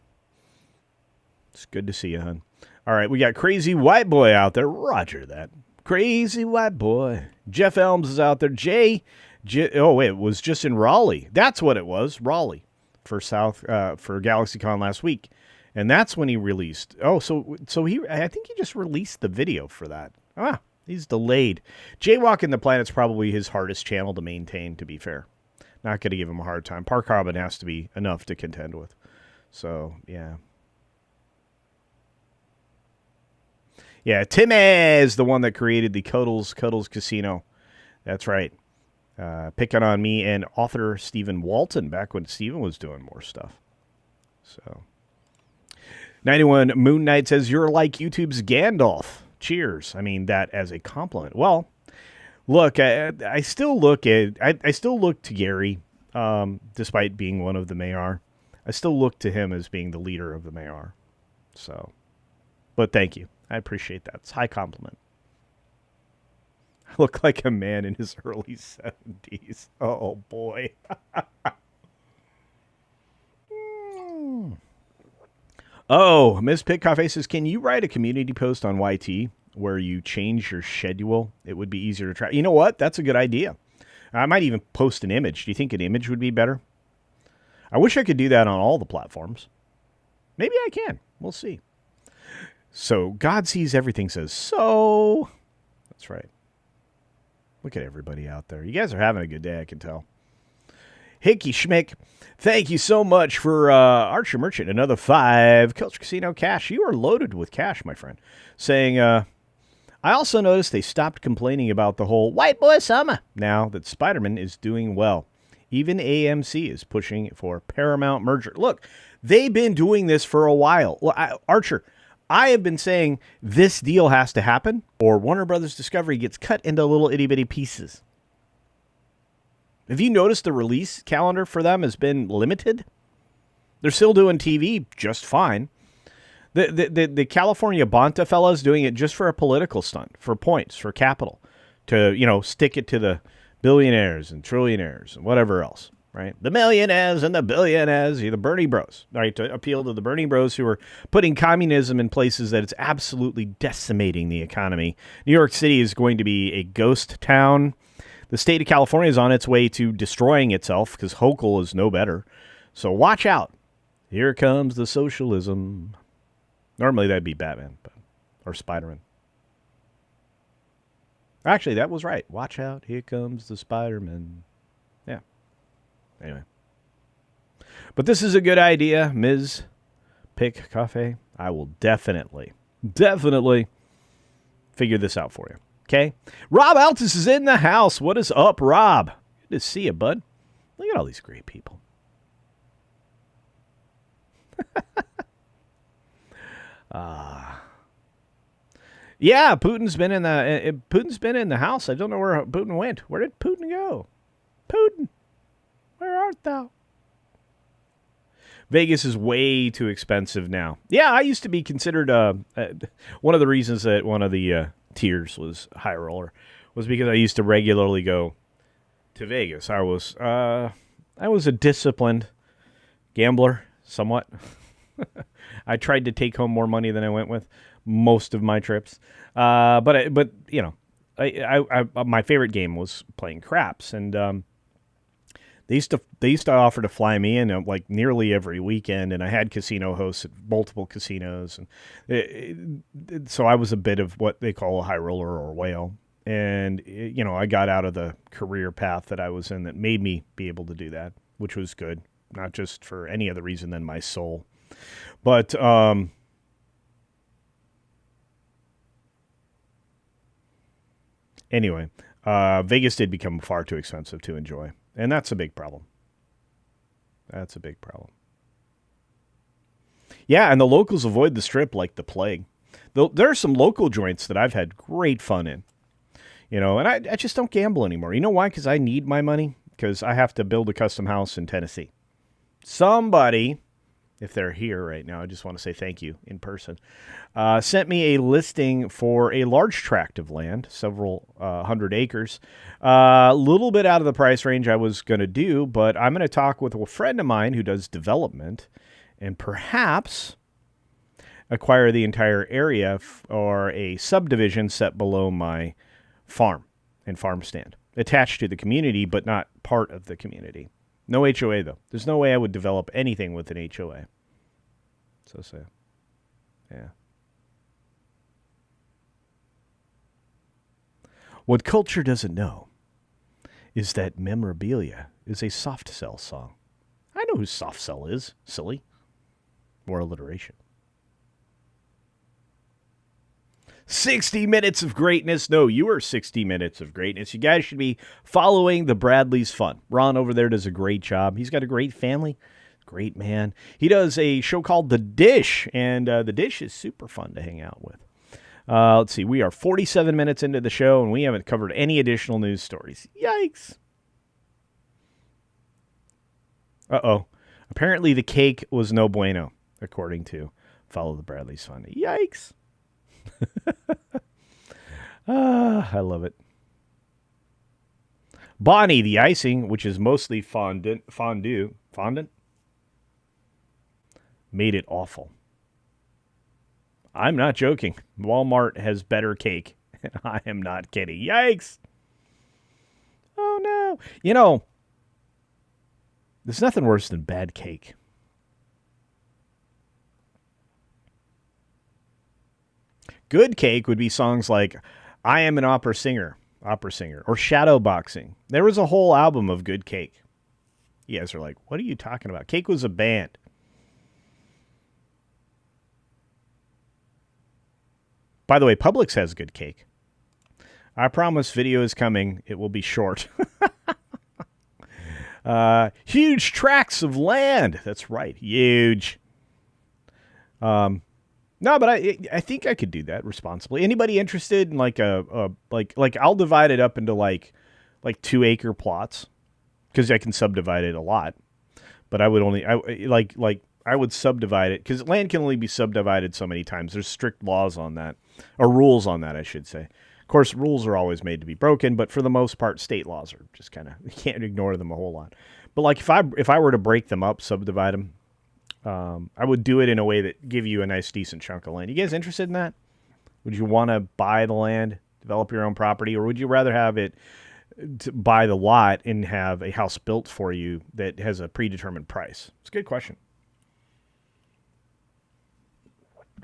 It's good to see you, hon. All right, we got Crazy White Boy out there. Roger that. Crazy White Boy. Jeff Elms is out there. Oh, wait, it was just in Raleigh. That's what it was. Raleigh for GalaxyCon last week. And that's when he released. Oh, so I think he just released the video for that. He's delayed. Jaywalking the Planet's probably his hardest channel to maintain, to be fair. Not going to give him a hard time. Park Hobbin has to be enough to contend with. So, yeah. Yeah, Tim is the one that created the Cuddles Casino. That's right. Picking on me and author Stephen Walton back when Stephen was doing more stuff. So... 91 Moon Knight says, you're like YouTube's Gandalf. Cheers. I mean that as a compliment. Well, look, I still look to Gary, despite being one of the Mayar. I still look to him as being the leader of the Mayar. So, but thank you. I appreciate that. It's a high compliment. I look like a man in his early 70s. Oh, boy. Oh, Ms. Pit Cafe says, can you write a community post on YT where you change your schedule? It would be easier to track. You know what? That's a good idea. I might even post an image. Do you think an image would be better? I wish I could do that on all the platforms. Maybe I can. We'll see. So, God sees everything says, so. That's right. Look at everybody out there. You guys are having a good day, I can tell. Hickey Schmick, thank you so much for Archer Merchant. Another 5 Culture Casino cash. You are loaded with cash, my friend. Saying, I also noticed they stopped complaining about the whole white boy summer now that Spider-Man is doing well. Even AMC is pushing for Paramount merger. Look, they've been doing this for a while. Well, Archer, I have been saying this deal has to happen or Warner Brothers Discovery gets cut into little itty-bitty pieces. Have you noticed the release calendar for them has been limited? They're still doing TV just fine. The California Bonta fellas doing it just for a political stunt, for points, for capital, to, stick it to the billionaires and trillionaires and whatever else, right? The millionaires and the billionaires, the Bernie bros, right? To appeal to the Bernie bros who are putting communism in places that it's absolutely decimating the economy. New York City is going to be a ghost town. The state of California is on its way to destroying itself because Hochul is no better. So watch out. Here comes the socialism. Normally that'd be Batman or Spider-Man. Actually, that was right. Watch out. Here comes the Spider-Man. Yeah. Anyway. But this is a good idea, Ms. Pick Cafe. I will definitely figure this out for you. Okay. Rob Altus is in the house. What is up, Rob? Good to see you, bud. Look at all these great people. Yeah, Putin's been in the house. I don't know where Putin went. Where did Putin go? Putin, where art thou? Vegas is way too expensive now. Yeah, I used to be considered one of the reasons that one of the tiers was high roller was because I used to regularly go to Vegas. I was a disciplined gambler, somewhat. I tried to take home more money than I went with most of my trips, but you know, I my favorite game was playing craps, and they used to offer to fly me in like nearly every weekend, and I had casino hosts at multiple casinos, and so I was a bit of what they call a high roller or whale. And you know, I got out of the career path that I was in that made me be able to do that, which was good, not just for any other reason than my soul. But anyway, Vegas did become far too expensive to enjoy, and that's a big problem. That's a big problem. Yeah, and the locals avoid the strip like the plague. There are some local joints that I've had great fun in. You know, and I just don't gamble anymore. You know why? Because I need my money. Because I have to build a custom house in Tennessee. Somebody, if they're here right now, I just want to say thank you in person, sent me a listing for a large tract of land, several 100 acres. A little bit out of the price range I was going to do, but I'm going to talk with a friend of mine who does development and perhaps acquire the entire area or a subdivision set below my farm and farm stand, attached to the community, but not part of the community. No HOA, though. There's no way I would develop anything with an HOA. So sad. Yeah. What culture doesn't know is that memorabilia is a soft sell song. I know who soft sell is, silly. More alliteration. 60 minutes of greatness. No, you are 60 minutes of greatness. You guys should be following the Bradley's Fun. Ron over there does a great job. He's got a great family. Great man. He does a show called The Dish, and The Dish is super fun to hang out with. Let's see. We are 47 minutes into the show, and we haven't covered any additional news stories. Yikes. Uh-oh. Apparently the cake was no bueno, according to Follow the Bradley's Fun. Yikes. I love it. Bonnie, the icing, which is mostly fondant, made it awful. I'm not joking. Walmart has better cake. And I am not kidding. Yikes. Oh, no. You know, there's nothing worse than bad cake. Good cake would be songs like I Am an Opera Singer, or Shadow Boxing. There was a whole album of good cake. You guys are like, what are you talking about? Cake was a band. By the way, Publix has good cake. I promise video is coming. It will be short. Huge tracts of land. That's right. Huge. No, but I think I could do that responsibly. Anybody interested in like like I'll divide it up into like 2 acre plots because I can subdivide it a lot. But I would only I would subdivide it because land can only be subdivided so many times. There's strict laws on that, or rules on that, I should say. Of course, rules are always made to be broken, but for the most part, state laws are just kind of, you can't ignore them a whole lot. But like if I were to break them up, subdivide them, I would do it in a way that give you a nice, decent chunk of land. You guys interested in that? Would you want to buy the land, develop your own property, or would you rather have it to buy the lot and have a house built for you that has a predetermined price? It's a good question.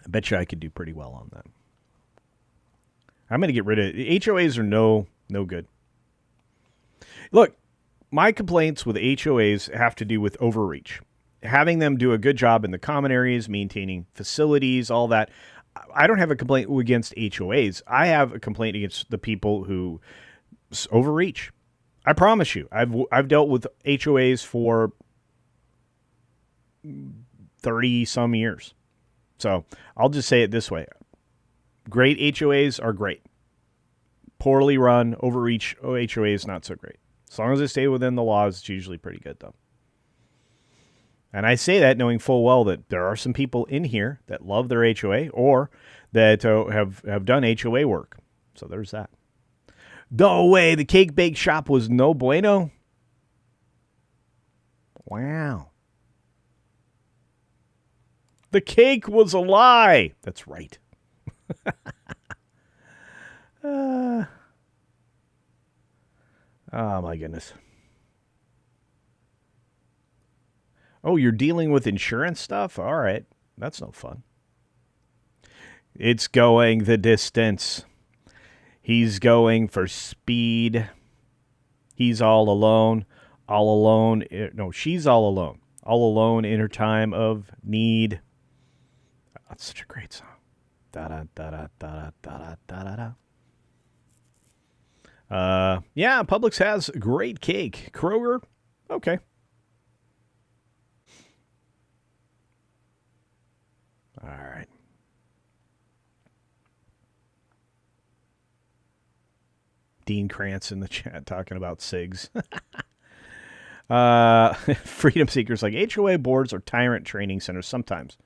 I bet you I could do pretty well on that. I'm going to get rid of it. HOAs are no good. Look, my complaints with HOAs have to do with overreach. Having them do a good job in the common areas, maintaining facilities, all that. I don't have a complaint against HOAs. I have a complaint against the people who overreach. I promise you, I've dealt with HOAs for 30-some years. So I'll just say it this way. Great HOAs are great. Poorly run, overreach HOAs, not so great. As long as they stay within the laws, it's usually pretty good, though. And I say that knowing full well that there are some people in here that love their HOA or that have done HOA work. So there's that. No way, the cake bake shop was no bueno? Wow. The cake was a lie. That's right. Oh, my goodness. Oh, you're dealing with insurance stuff? All right. That's no fun. It's going the distance. He's going for speed. He's all alone. All alone. No, she's all alone. All alone in her time of need. That's such a great song. Da-da-da-da-da-da-da-da-da. Yeah, Publix has great cake. Kroger? Okay. All right. Dean Krantz in the chat talking about SIGs. Freedom Seekers like HOA boards or tyrant training centers sometimes.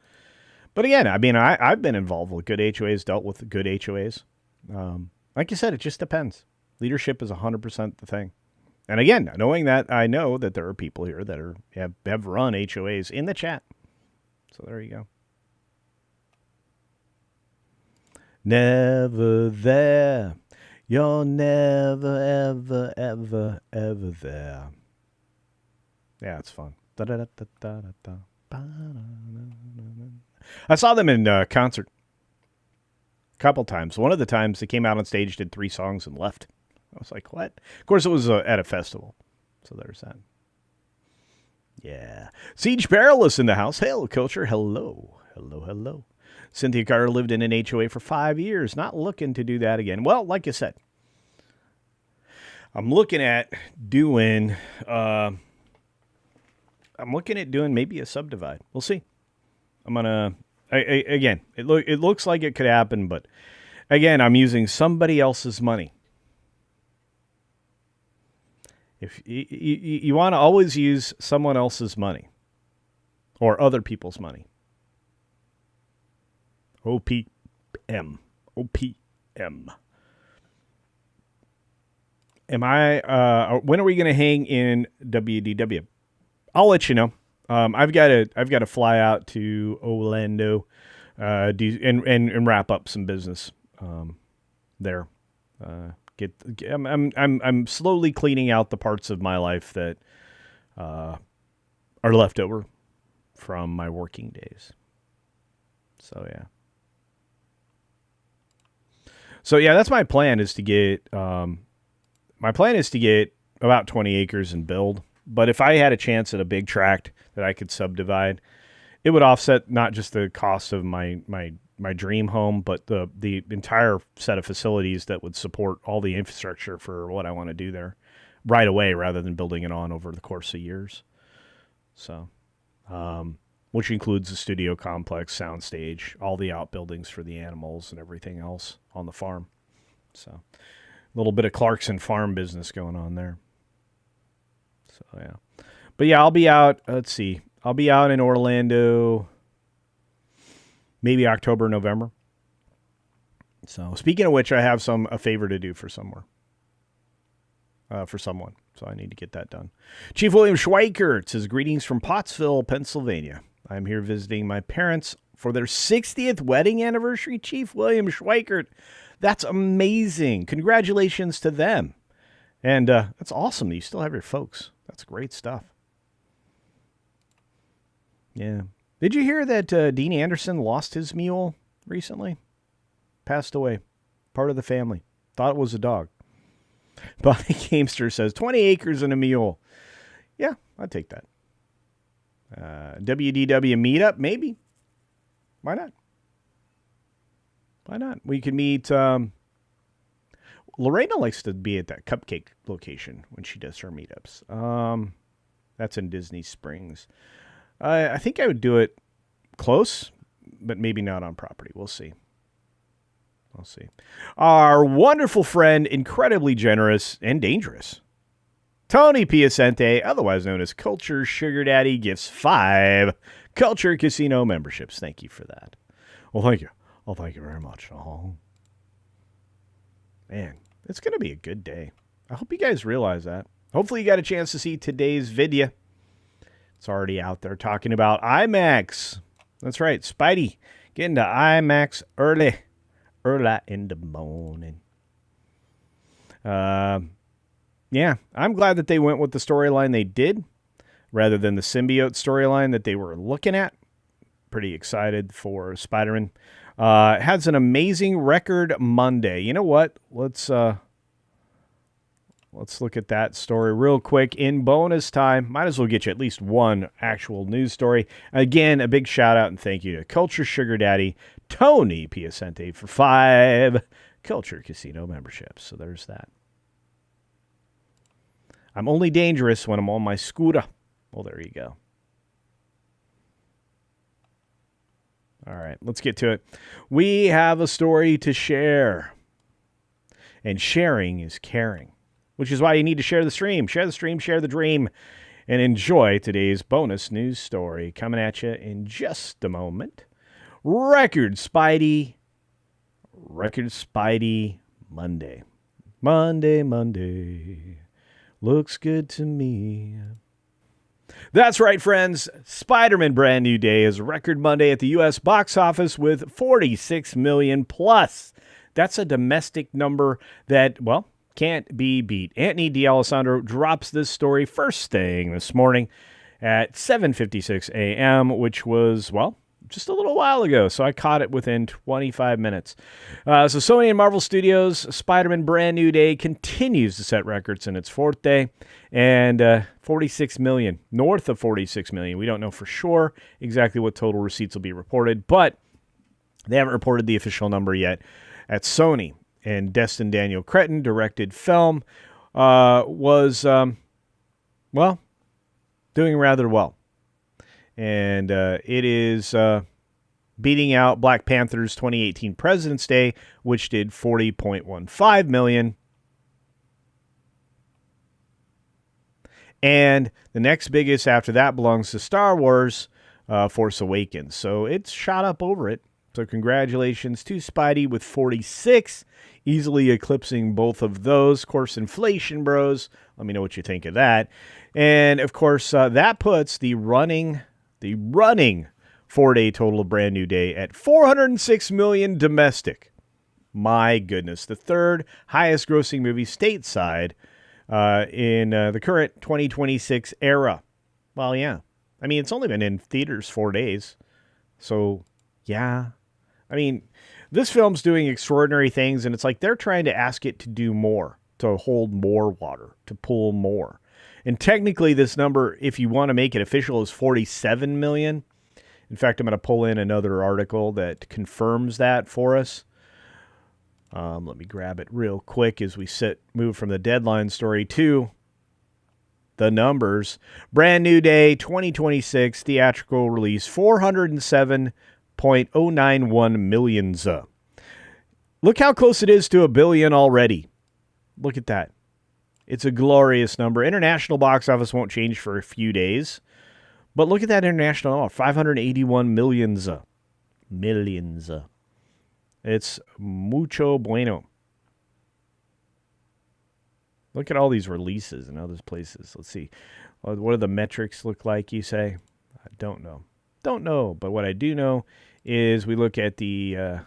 But again, I mean, I've been involved with good HOAs, dealt with good HOAs. Like you said, it just depends. Leadership is 100% the thing. And again, knowing that, I know that there are people here that have run HOAs in the chat. So there you go. Never there. You're never, ever, ever, ever there. Yeah, it's fun. I saw them in concert a couple times. One of the times they came out on stage, did 3 songs, and left. I was like, what? Of course, it was at a festival. So there's that. Yeah. Siege Perilous in the house. Hail, Culture. Hello. Hello, hello. Cynthia Carter lived in an HOA for 5 years. Not looking to do that again. Well, like I said, I'm looking at doing maybe a subdivide. We'll see. I'm gonna again. It looks like it could happen, but again, I'm using somebody else's money. If you want to always use someone else's money or other people's money. OPM. When are we going to hang in WDW? I'll let you know. I've got to fly out to Orlando, and wrap up some business there. I'm slowly cleaning out the parts of my life that are left over from my working days. So yeah, that's my plan. Is to get about 20 acres and build. But if I had a chance at a big tract that I could subdivide, it would offset not just the cost of my dream home, but the entire set of facilities that would support all the infrastructure for what I want to do there right away, rather than building it on over the course of years. So, which includes the studio complex, soundstage, all the outbuildings for the animals and everything else on the farm. So, a little bit of Clarkson farm business going on there. So, yeah. But yeah, I'll be out. Let's see. I'll be out in Orlando maybe October, November. So, speaking of which, I have a favor to do for someone. So I need to get that done. Chief William Schweikert says, greetings from Pottsville, Pennsylvania. I'm here visiting my parents for their 60th wedding anniversary. Chief William Schweikert. That's amazing. Congratulations to them. And that's awesome that you still have your folks. That's great stuff. Yeah. Did you hear that Dean Anderson lost his mule recently? Passed away. Part of the family. Thought it was a dog. Bonnie Gamester says, 20 acres and a mule. Yeah, I'd take that. WDW meetup? Maybe. Why not? Why not? We could meet... Lorena likes to be at that cupcake location when she does her meetups. That's in Disney Springs. I think I would do it close, but maybe not on property. We'll see. We'll see. Our wonderful friend, incredibly generous and dangerous, Tony Piacente, otherwise known as Culture Sugar Daddy, gifts 5 Culture Casino memberships. Thank you for that. Well, thank you. Oh, thank you very much. Oh, man, it's going to be a good day. I hope you guys realize that. Hopefully you got a chance to see today's video. It's already out there talking about IMAX. That's right, Spidey getting to IMAX early in the morning. Yeah, I'm glad that they went with the storyline they did rather than the symbiote storyline that they were looking at. Pretty excited for Spider-Man. It has an amazing record Monday. You know what? Let's look at that story real quick in bonus time. Might as well get you at least one actual news story. Again, a big shout out and thank you to Culture Sugar Daddy Tony Piacente for 5 Culture Casino memberships. So there's that. I'm only dangerous when I'm on my scooter. Well, there you go. All right, let's get to it. We have a story to share. And sharing is caring, which is why you need to share the stream. Share the stream, share the dream, and enjoy today's bonus news story. Coming at you in just a moment. Record Spidey Monday. Monday. Looks good to me. That's right, friends. Spider-Man Brand New Day is Record Monday at the U.S. box office with 46 million plus. That's a domestic number that, well, can't be beat. Anthony D'Alessandro drops this story first thing this morning at 7:56 a.m., which was, well, just a little while ago, so I caught it within 25 minutes. So Sony and Marvel Studios' Spider-Man Brand New Day continues to set records in its 4th day, and 46 million, north of 46 million. We don't know for sure exactly what total receipts will be reported, but they haven't reported the official number yet at Sony. And Destin Daniel Cretton directed film was, well, doing rather well. And it is beating out Black Panther's 2018 President's Day, which did 40.15 million. And the next biggest after that belongs to Star Wars Force Awakens. So it's shot up over it. So congratulations to Spidey with 46, easily eclipsing both of those. Of course, inflation, bros. Let me know what you think of that. And, of course, that puts the running 4-day total of Brand New Day at 406 million domestic. My goodness. The 3rd highest grossing movie stateside in the current 2026 era. Well, yeah. I mean, it's only been in theaters 4 days. So, yeah. I mean, this film's doing extraordinary things, and it's like they're trying to ask it to do more, to hold more water, to pull more. And technically, this number, if you want to make it official, is 47 million. In fact, I'm going to pull in another article that confirms that for us. Let me grab it real quick as we move from the deadline story to the numbers. Brand New Day 2026 theatrical release, 407.091 millions. Look how close it is to $1 billion already. Look at that. It's a glorious number. International box office won't change for a few days. But look at that international number, 581 millions. Millions. It's mucho bueno. Look at all these releases in other places. Let's see. What do the metrics look like, you say? I don't know. Don't know. But what I do know is we look at the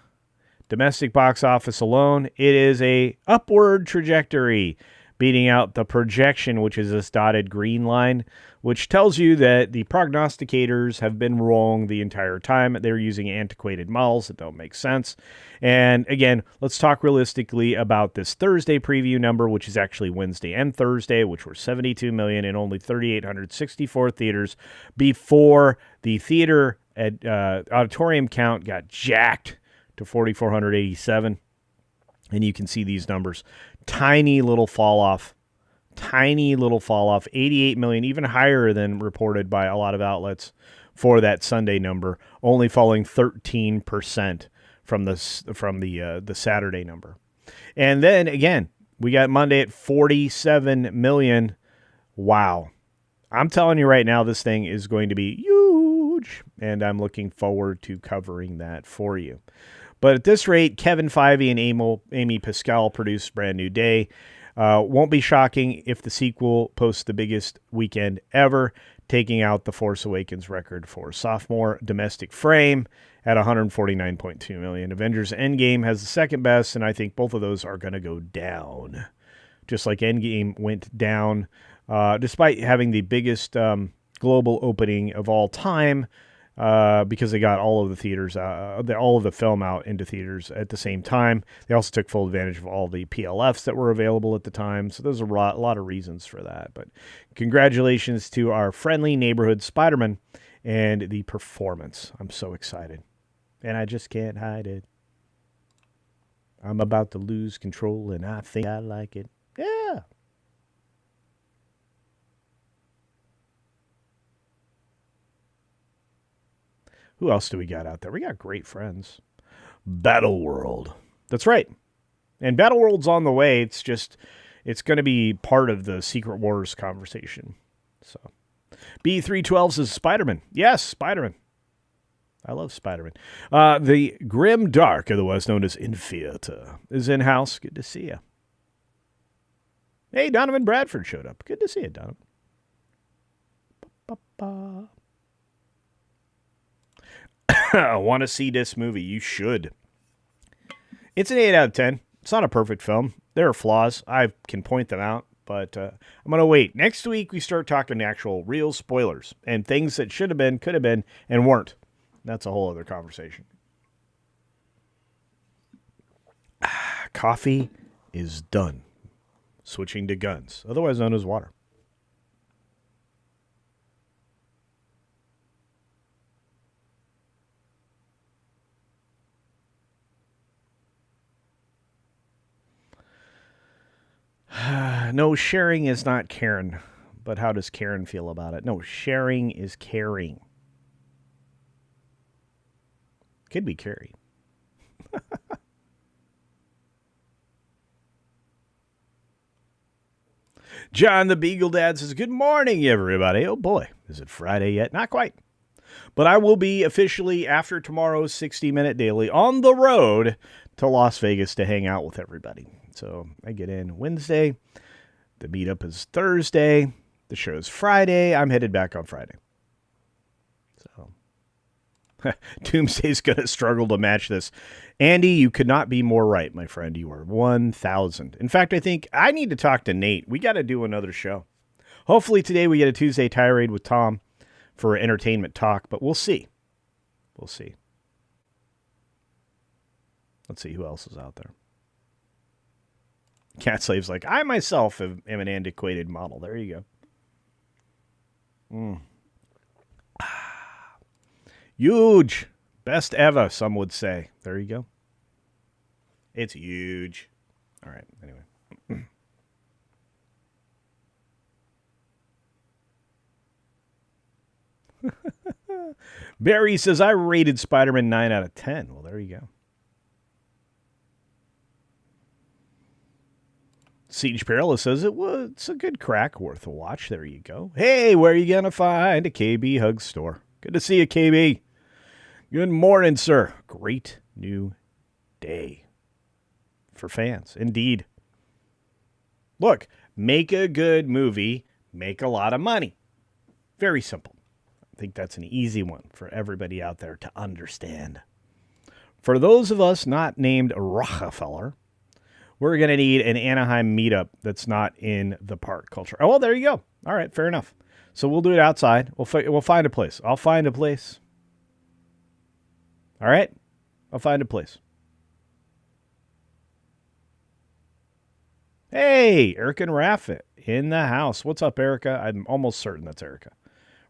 domestic box office alone. It is a upward trajectory, beating out the projection, which is this dotted green line, which tells you that the prognosticators have been wrong the entire time. They're using antiquated models that don't make sense. And again, let's talk realistically about this Thursday preview number, which is actually Wednesday and Thursday, which were 72 million in only 3,864 theaters before the theater auditorium count got jacked to 4,487. And you can see these numbers. Tiny little fall off. 88 million, even higher than reported by a lot of outlets for that Sunday number, only falling 13% from the Saturday number. And then again, we got Monday at 47 million. Wow. I'm telling you right now, this thing is going to be huge, and I'm looking forward to covering that for you. But at this rate, Kevin Feige and Amy Pascal produced Brand New Day. Won't be shocking if the sequel posts the biggest weekend ever, taking out the Force Awakens record for sophomore domestic frame at 149.2 million. Avengers Endgame has the second best, and I think both of those are going to go down. Just like Endgame went down, despite having the biggest global opening of all time, because they got all of the theaters, all of the film out into theaters at the same time. They also took full advantage of all the PLFs that were available at the time. So there's a lot of reasons for that. But congratulations to our friendly neighborhood Spider-Man and the performance. I'm so excited. And I just can't hide it. I'm about to lose control, and I think I like it. Yeah. Who else do we got out there? We got great friends. Battle World. That's right. And Battle World's on the way. It's going to be part of the Secret Wars conversation. So, B312 says Spider-Man. Yes, Spider-Man. I love Spider-Man. The Grim Dark, otherwise known as Infiata, is in-house. Good to see you. Hey, Donovan Bradford showed up. Good to see you, Donovan. Want to see this movie? You should. It's an 8 out of 10. It's not a perfect film. There are flaws. I can point them out, but I'm going to wait. Next week, we start talking actual real spoilers and things that should have been, could have been, and weren't. That's a whole other conversation. Coffee is done. Switching to guns, otherwise known as water. No, sharing is not Karen. But how does Karen feel about it? No, sharing is caring. Could be Carrie. John the Beagle Dad says, good morning, everybody. Oh, boy. Is it Friday yet? Not quite. But I will be officially, after tomorrow's 60-minute daily, on the road to Las Vegas to hang out with everybody. So I get in Wednesday. The meetup is Thursday. The show's Friday. I'm headed back on Friday. So Doomsday's going to struggle to match this. Andy, you could not be more right, my friend. You are 1,000. In fact, I think I need to talk to Nate. We got to do another show. Hopefully today we get a Tuesday tirade with Tom for entertainment talk, but we'll see. We'll see. Let's see who else is out there. Cat Slave's like, I myself am an antiquated model. There you go. Huge. Best ever, some would say. There you go. It's huge. All right, anyway. Barry says, I rated Spider-Man 9 out of 10. Well, there you go. Siege Perilous says, it's a good crack, worth a watch. There you go. Hey, where are you going to find a KB Hug store? Good to see you, KB. Good morning, sir. Great new day for fans. Indeed. Look, make a good movie, make a lot of money. Very simple. I think that's an easy one for everybody out there to understand. For those of us not named Rockefeller, we're going to need an Anaheim meetup that's not in the park culture. Oh, well, there you go. All right, fair enough. So we'll do it outside. We'll find a place. I'll find a place. All right? I'll find a place. Hey, Erica and Raph in the house. What's up, Erica? I'm almost certain that's Erica.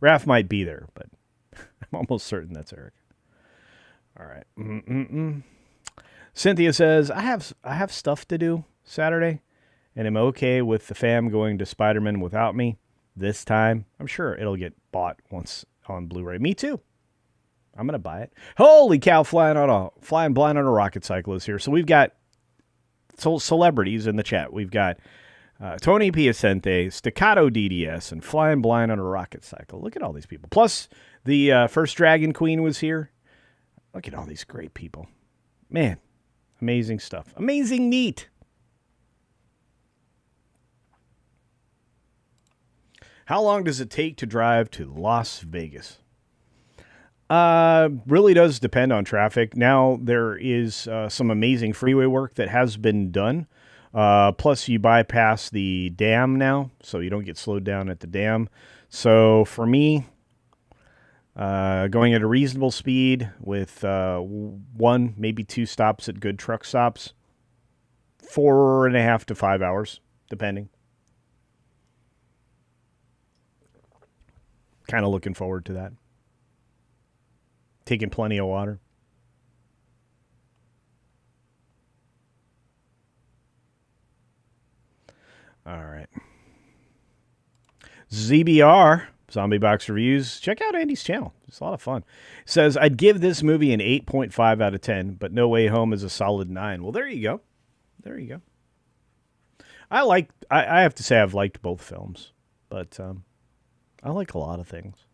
Raph might be there, but I'm almost certain that's Erica. All right. Cynthia says, I have stuff to do Saturday, and I'm okay with the fam going to Spider-Man without me this time. I'm sure it'll get bought once on Blu-ray. Me too. I'm going to buy it. Holy cow, flying blind on a rocket cycle is here. So we've got celebrities in the chat. We've got Tony Piacente, Staccato DDS, and Flying Blind on a Rocket Cycle. Look at all these people. Plus, the first Dragon Queen was here. Look at all these great people. Man, amazing stuff. Amazing neat. How long does it take to drive to Las Vegas? Really does depend on traffic. Now, there is some amazing freeway work that has been done. Plus, you bypass the dam now, so you don't get slowed down at the dam. So, for me, going at a reasonable speed with 1, maybe 2 stops at good truck stops, 4.5 to 5 hours, depending. Kind of looking forward to that. Taking plenty of water. All right. ZBR, Zombie Box Reviews. Check out Andy's channel. It's a lot of fun. Says, I'd give this movie an 8.5 out of 10, but No Way Home is a solid 9. Well, there you go. There you go. I have to say I've liked both films, but I like a lot of things.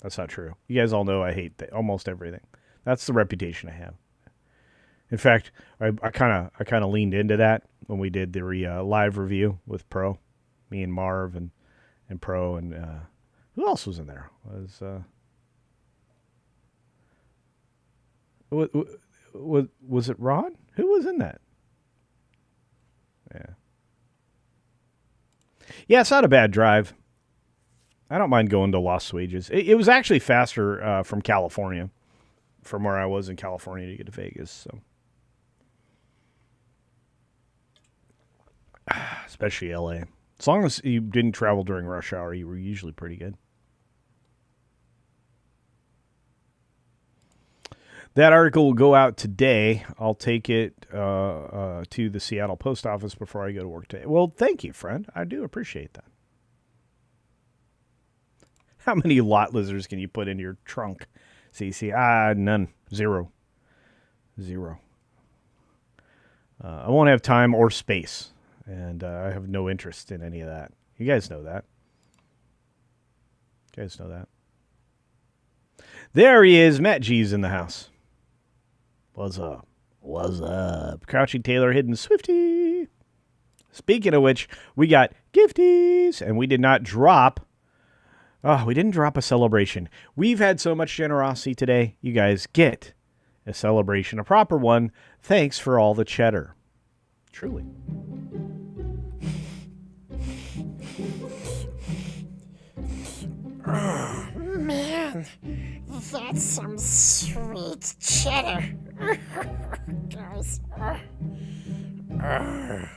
That's not true. You guys all know I hate almost everything. That's the reputation I have. In fact, I kind of leaned into that when we did the live review with Pro, me and Marv and Pro, and who else was in there? Was it Ron? Who was in that? Yeah, it's not a bad drive. I don't mind going to Los Sueños. It was actually faster from California, from where I was in California to get to Vegas. So, especially LA. As long as you didn't travel during rush hour, you were usually pretty good. That article will go out today. I'll take it to the Seattle post office before I go to work today. Well, thank you, friend. I do appreciate that. How many lot lizards can you put in your trunk? CC? None. Zero. I won't have time or space, and I have no interest in any of that. You guys know that. There he is. Matt G's in the house. What's up? What's up? Crouching Taylor, Hidden Swifty. Speaking of which, we got gifties, and we did not drop... Oh, we didn't drop a celebration. We've had so much generosity today. You guys get a celebration, a proper one. Thanks for all the cheddar. Truly. Oh, man. That's some sweet cheddar. Guys. Yeah.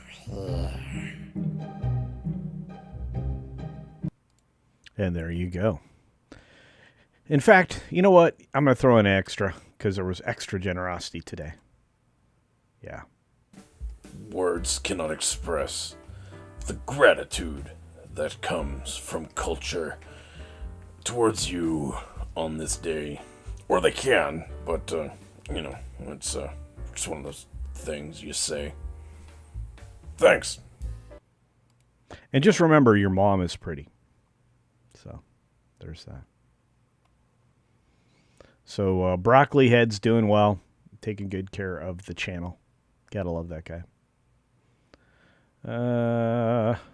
And there you go. In fact, you know what? I'm going to throw in extra because there was extra generosity today. Yeah. Words cannot express the gratitude that comes from culture towards you on this day. Or they can, but, it's just one of those things you say. Thanks. And just remember, your mom is pretty. So, there's that. So, Broccoli Head's doing well. Taking good care of the channel. Gotta love that guy.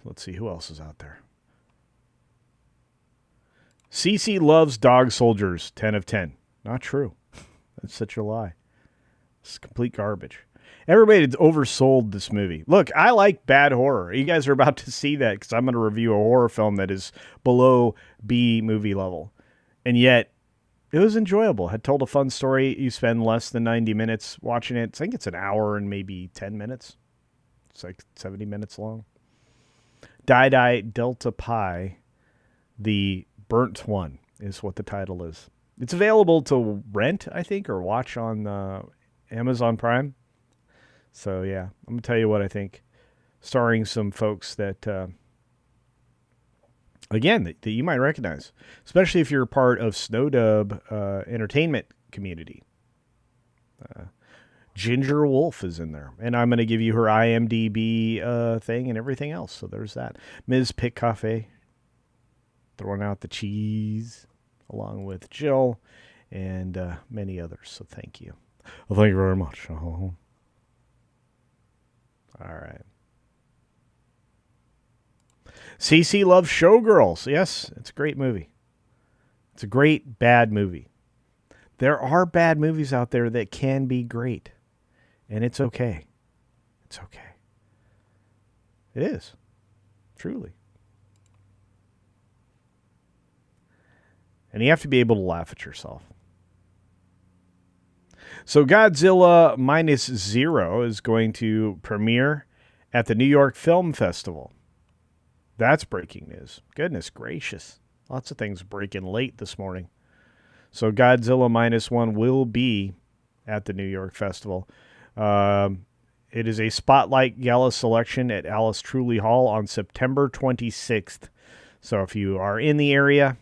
Let's see, who else is out there? CC loves dog soldiers, 10 of 10. Not true. That's such a lie. It's complete garbage. Everybody had oversold this movie. Look, I like bad horror. You guys are about to see that because I'm going to review a horror film that is below B movie level. And yet, it was enjoyable. Had told a fun story. You spend less than 90 minutes watching it. I think it's an hour and maybe 10 minutes. It's like 70 minutes long. Die Delta Pi, the Burnt One is what the title is. It's available to rent, I think, or watch on Amazon Prime. So, yeah, I'm going to tell you what I think. Starring some folks that again, that you might recognize, especially if you're a part of Snowdub entertainment community. Ginger Wolf is in there, and I'm going to give you her IMDb thing and everything else. So there's that. Ms. Pick Cafe, throwing out the cheese, along with Jill and many others. So thank you. Well, thank you very much. All right. CC loves Showgirls. Yes, it's a great movie. It's a great bad movie. There are bad movies out there that can be great. And it's okay. It's okay. It is. Truly. And you have to be able to laugh at yourself. So Godzilla Minus Zero is going to premiere at the New York Film Festival. That's breaking news. Goodness gracious. Lots of things breaking late this morning. So Godzilla Minus One will be at the New York Festival. It is a Spotlight Gala selection at Alice Truly Hall on September 26th. So if you are in the area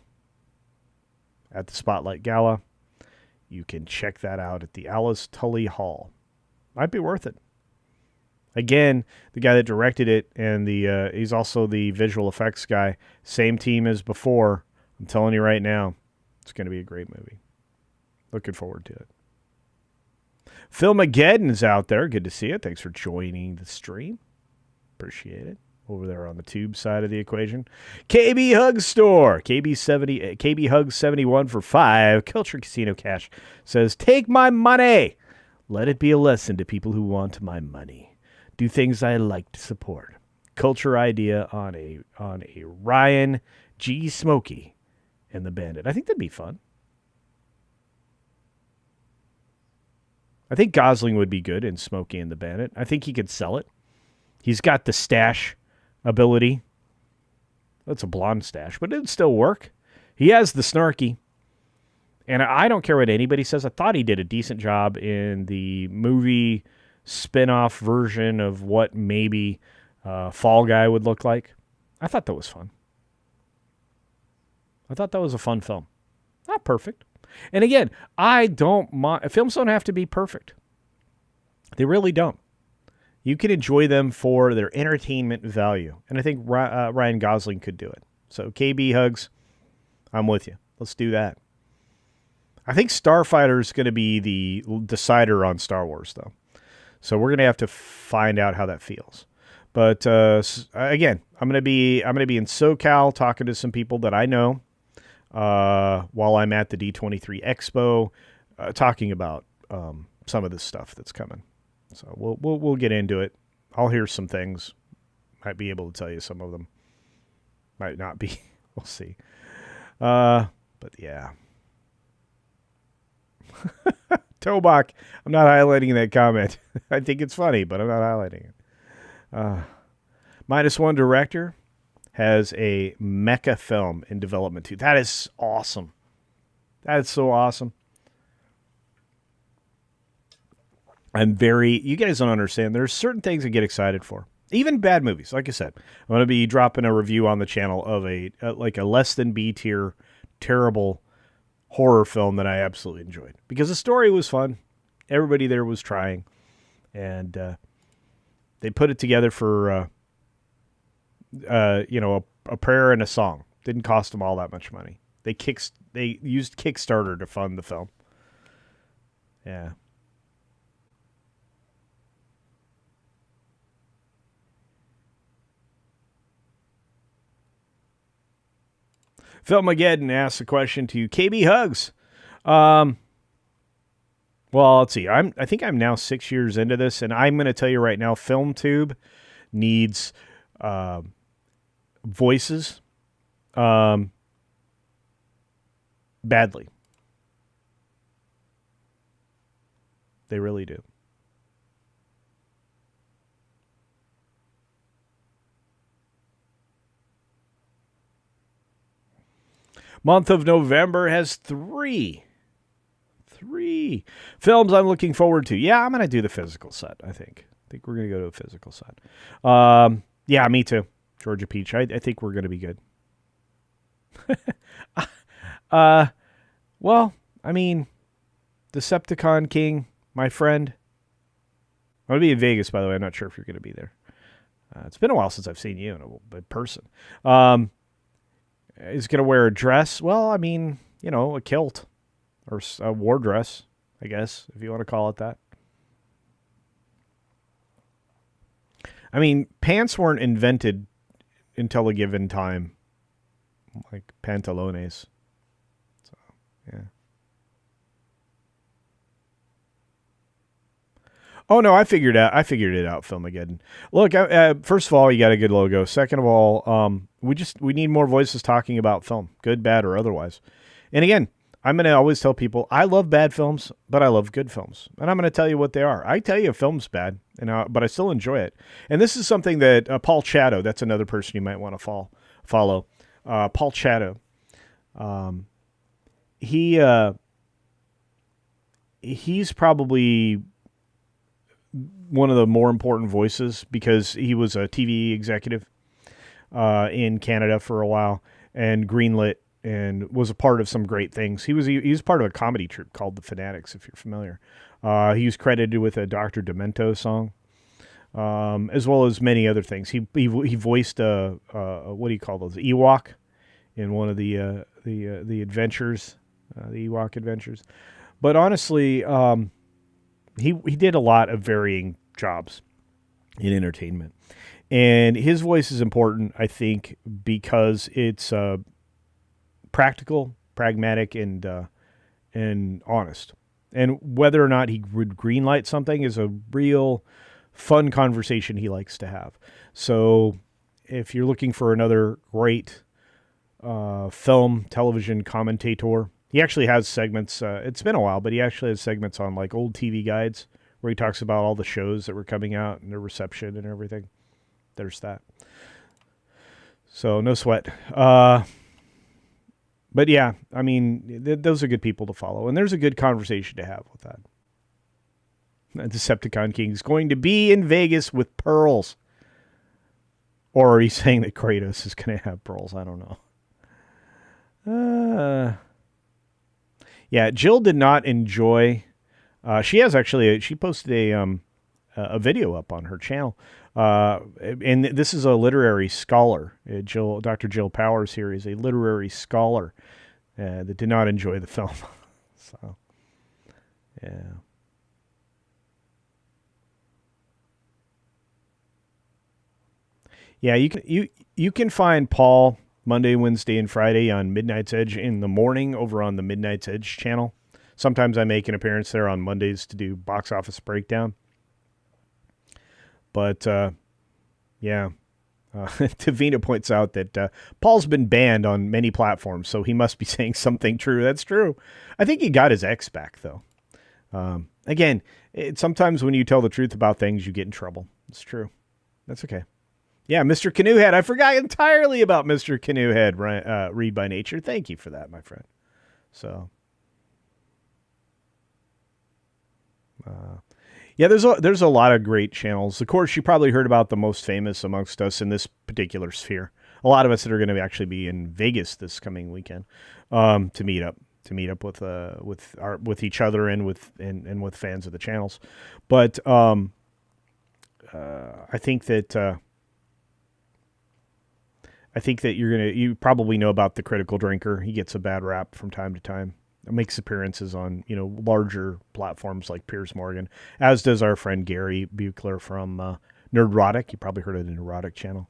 at the Spotlight Gala, you can check that out at the Alice Tully Hall. Might be worth it. Again, the guy that directed it, and he's also the visual effects guy. Same team as before. I'm telling you right now, it's going to be a great movie. Looking forward to it. Filmageddon is out there. Good to see you. Thanks for joining the stream. Appreciate it. Over there on the tube side of the equation. KB Hug Store. KB Hug 71 for 5. Culture Casino Cash says, take my money. Let it be a lesson to people who want my money. Do things I like to support. Culture idea on a Ryan G. Smokey and the Bandit. I think that'd be fun. I think Gosling would be good in Smokey and the Bandit. I think he could sell it. He's got the stash ability. That's a blonde stash, but it'd still work. He has the snarky. And I don't care what anybody says. I thought he did a decent job in the movie spin-off version of what maybe Fall Guy would look like. I thought that was fun. I thought that was a fun film. Not perfect. And again, I don't mind. Films don't have to be perfect. They really don't. You can enjoy them for their entertainment value. And I think Ryan Gosling could do it. So KB Hugs, I'm with you. Let's do that. I think Starfighter is going to be the decider on Star Wars, though. So we're going to have to find out how that feels. But again, I'm going to be in SoCal talking to some people that I know while I'm at the D23 Expo, talking about some of this stuff that's coming. So we'll get into it. I'll hear some things. Might be able to tell you some of them. Might not be. We'll see. But yeah. Tobach, I'm not highlighting that comment. I think it's funny, but I'm not highlighting it. Minus One director has a mecha film in development too. That is awesome. That is so awesome. You guys don't understand. There's certain things I get excited for. Even bad movies. Like I said, I'm going to be dropping a review on the channel of a less than B tier, terrible horror film that I absolutely enjoyed. Because the story was fun. Everybody there was trying. And they put it together for, a prayer and a song. Didn't cost them all that much money. They used Kickstarter to fund the film. Yeah. Filmageddon asks a question to KB Hugs. Well, let's see. I think I'm now 6 years into this, and I'm going to tell you right now, FilmTube needs voices badly. They really do. Month of November has three films I'm looking forward to. Yeah, I'm going to do the physical set, I think. We're going to go to a physical set. Yeah, me too. Georgia Peach. I think we're going to be good. Well, I mean, Decepticon King, my friend. I'm going to be in Vegas, by the way. I'm not sure if you're going to be there. It's been a while since I've seen you in person. Is going to wear a dress. Well, I mean, a kilt or a war dress, I guess, if you want to call it that. I mean, pants weren't invented until a given time, like pantalones. So, yeah. Oh no, I figured it out. Filmageddon. Look, first of all, you got a good logo. Second of all, we need more voices talking about film, good, bad, or otherwise. And again, I'm going to always tell people I love bad films, but I love good films, and I'm going to tell you what they are. I tell you a film's bad, but I still enjoy it. And this is something that Paul Chatto, that's another person you might want to follow. Paul Chatto, he's probably one of the more important voices because he was a TV executive in Canada for a while and greenlit and was a part of some great things. He was part of a comedy troupe called The Fanatics, if you're familiar. He was credited with a Dr. Demento song, as well as many other things. He voiced what do you call those? Ewok in one of the adventures, the Ewok adventures. But honestly, he did a lot of varying jobs in entertainment, and his voice is important, I think, because it's practical, pragmatic, and honest. And whether or not he would greenlight something is a real fun conversation he likes to have. So if you're looking for another great film, television commentator, he actually has segments. It's been a while, but he actually has segments on like old TV guides where he talks about all the shows that were coming out and their reception and everything. There's that. So no sweat. But yeah, I mean, those are good people to follow. And there's a good conversation to have with that. Decepticon King is going to be in Vegas with pearls. Or are you saying that Kratos is going to have pearls? I don't know. Yeah, Jill did not enjoy. She has actually. She posted a video up on her channel, and this is a literary scholar. Dr. Jill Powers here is a literary scholar that did not enjoy the film. So, yeah. Yeah, you can find Paul Monday, Wednesday, and Friday on Midnight's Edge in the morning over on the Midnight's Edge channel. Sometimes I make an appearance there on Mondays to do box office breakdown. But, yeah. Tavina points out that Paul's been banned on many platforms, so he must be saying something true. That's true. I think he got his ex back, though. Again, sometimes when you tell the truth about things, you get in trouble. It's true. That's okay. Yeah, Mr. Canoehead. I forgot entirely about Mr. Canoehead, Read by Nature. Thank you for that, my friend. So, yeah, there's a lot of great channels. Of course, you probably heard about the most famous amongst us in this particular sphere. A lot of us that are going to actually be in Vegas this coming weekend to meet up with each other and with fans of the channels. But I think that. I think that you probably know about the Critical Drinker. He gets a bad rap from time to time. It makes appearances on, larger platforms like Piers Morgan, as does our friend Gary Buechler from Nerdrotic. You probably heard of the Nerdrotic channel.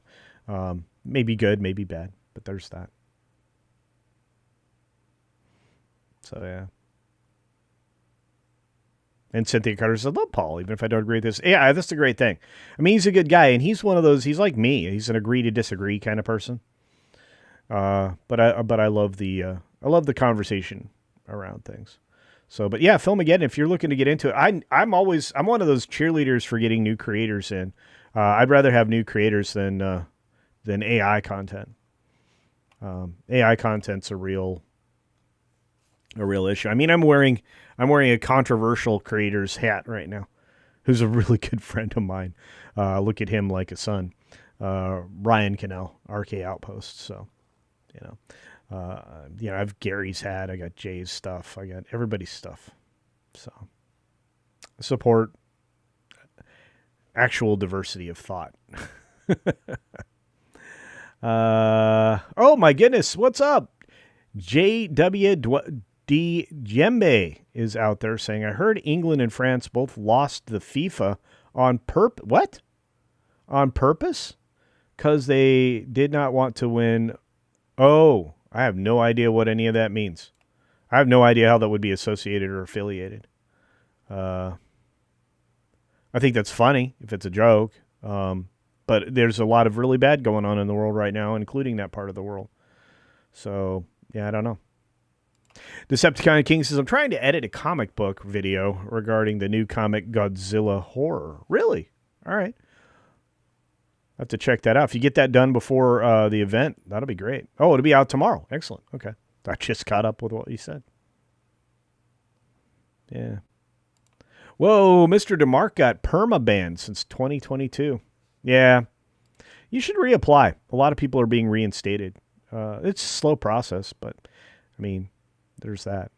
Maybe good, maybe bad, but there's that. So, yeah. And Cynthia Carter said, love Paul, even if I don't agree with this. Yeah, that's a great thing. I mean, he's a good guy, and he's one of those, he's like me. He's an agree to disagree kind of person. But I love the conversation around things. So, but yeah, Filmageddon, if you're looking to get into it, I'm one of those cheerleaders for getting new creators in. I'd rather have new creators than AI content. AI content's a real issue. I mean, I'm wearing a controversial creator's hat right now, who's a really good friend of mine. Look at him like a son. Ryan Cannell, RK Outpost. So, I have Gary's hat. I got Jay's stuff. I got everybody's stuff. So support actual diversity of thought. Oh my goodness, what's up? JWD Djembe is out there saying, I heard England and France both lost the FIFA on what? On purpose? Because they did not want to win. Oh, I have no idea what any of that means. I have no idea how that would be associated or affiliated. I think that's funny if it's a joke. But there's a lot of really bad going on in the world right now, including that part of the world. So, yeah, I don't know. Decepticon King says, I'm trying to edit a comic book video regarding the new comic Godzilla Horror. Really? All right. I have to check that out. If you get that done before the event, that'll be great. Oh, it'll be out tomorrow. Excellent. Okay. I just caught up with what you said. Yeah. Whoa, Mr. DeMarc got perma-banned since 2022. Yeah. You should reapply. A lot of people are being reinstated. It's a slow process, but, I mean, there's that.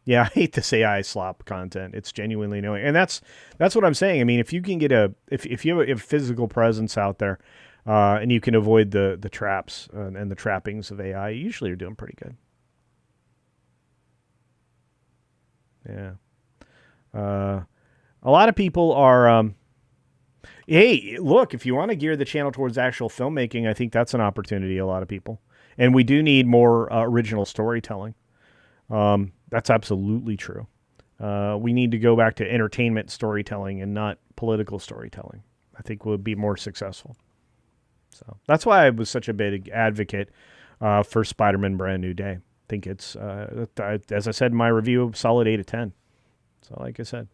Yeah, I hate this AI slop content. It's genuinely annoying. And that's what I'm saying. I mean, if you can get if you have a physical presence out there, and you can avoid the traps and the trappings of AI, usually you're doing pretty good. Yeah. A lot of people are, hey, look, if you want to gear the channel towards actual filmmaking, I think that's an opportunity, a lot of people. And we do need more original storytelling. That's absolutely true. We need to go back to entertainment storytelling and not political storytelling. I think we'll be more successful. So that's why I was such a big advocate for Spider-Man Brand New Day. I think it's, as I said in my review, solid 8 of 10. So like I said.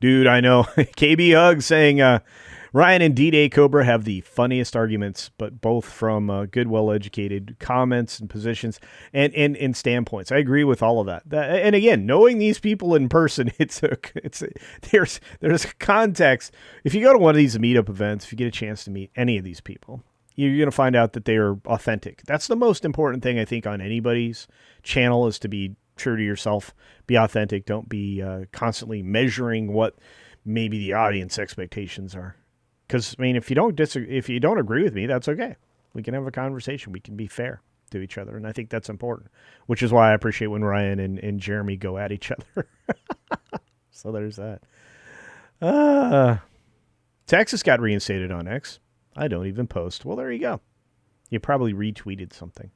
Dude, I know. KB Hug saying, Ryan and D-Day Cobra have the funniest arguments, but both from good, well-educated comments and positions and standpoints. I agree with all of that. And again, knowing these people in person, there's context. If you go to one of these meetup events, if you get a chance to meet any of these people, you're going to find out that they are authentic. That's the most important thing, I think, on anybody's channel, is to be true to yourself, be authentic. Don't be constantly measuring what maybe the audience expectations are. Because, I mean, if you don't agree with me, that's okay. We can have a conversation. We can be fair to each other. And I think that's important, which is why I appreciate when Ryan and Jeremy go at each other. So there's that. Texas got reinstated on X. I don't even post. Well, there you go. You probably retweeted something.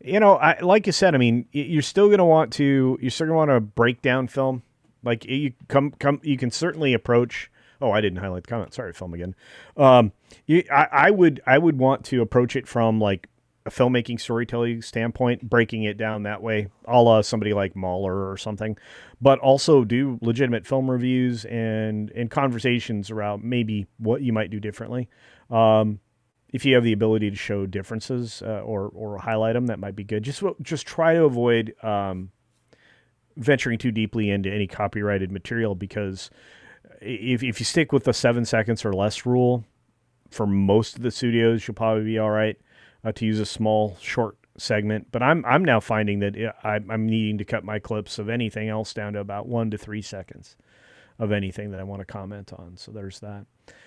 You know, like you said, I mean, you're still going to want to break down film. Like you can certainly approach. Oh, I didn't highlight the comment. Sorry, film again. I would want to approach it from like a filmmaking storytelling standpoint, breaking it down that way, a la somebody like Mahler or something, but also do legitimate film reviews and conversations around maybe what you might do differently. If you have the ability to show differences or highlight them, that might be good. Just try to avoid venturing too deeply into any copyrighted material, because if you stick with the 7 seconds or less rule, for most of the studios, you'll probably be all right to use a small, short segment. But I'm now finding that I'm needing to cut my clips of anything else down to about 1 to 3 seconds of anything that I want to comment on. So there's that.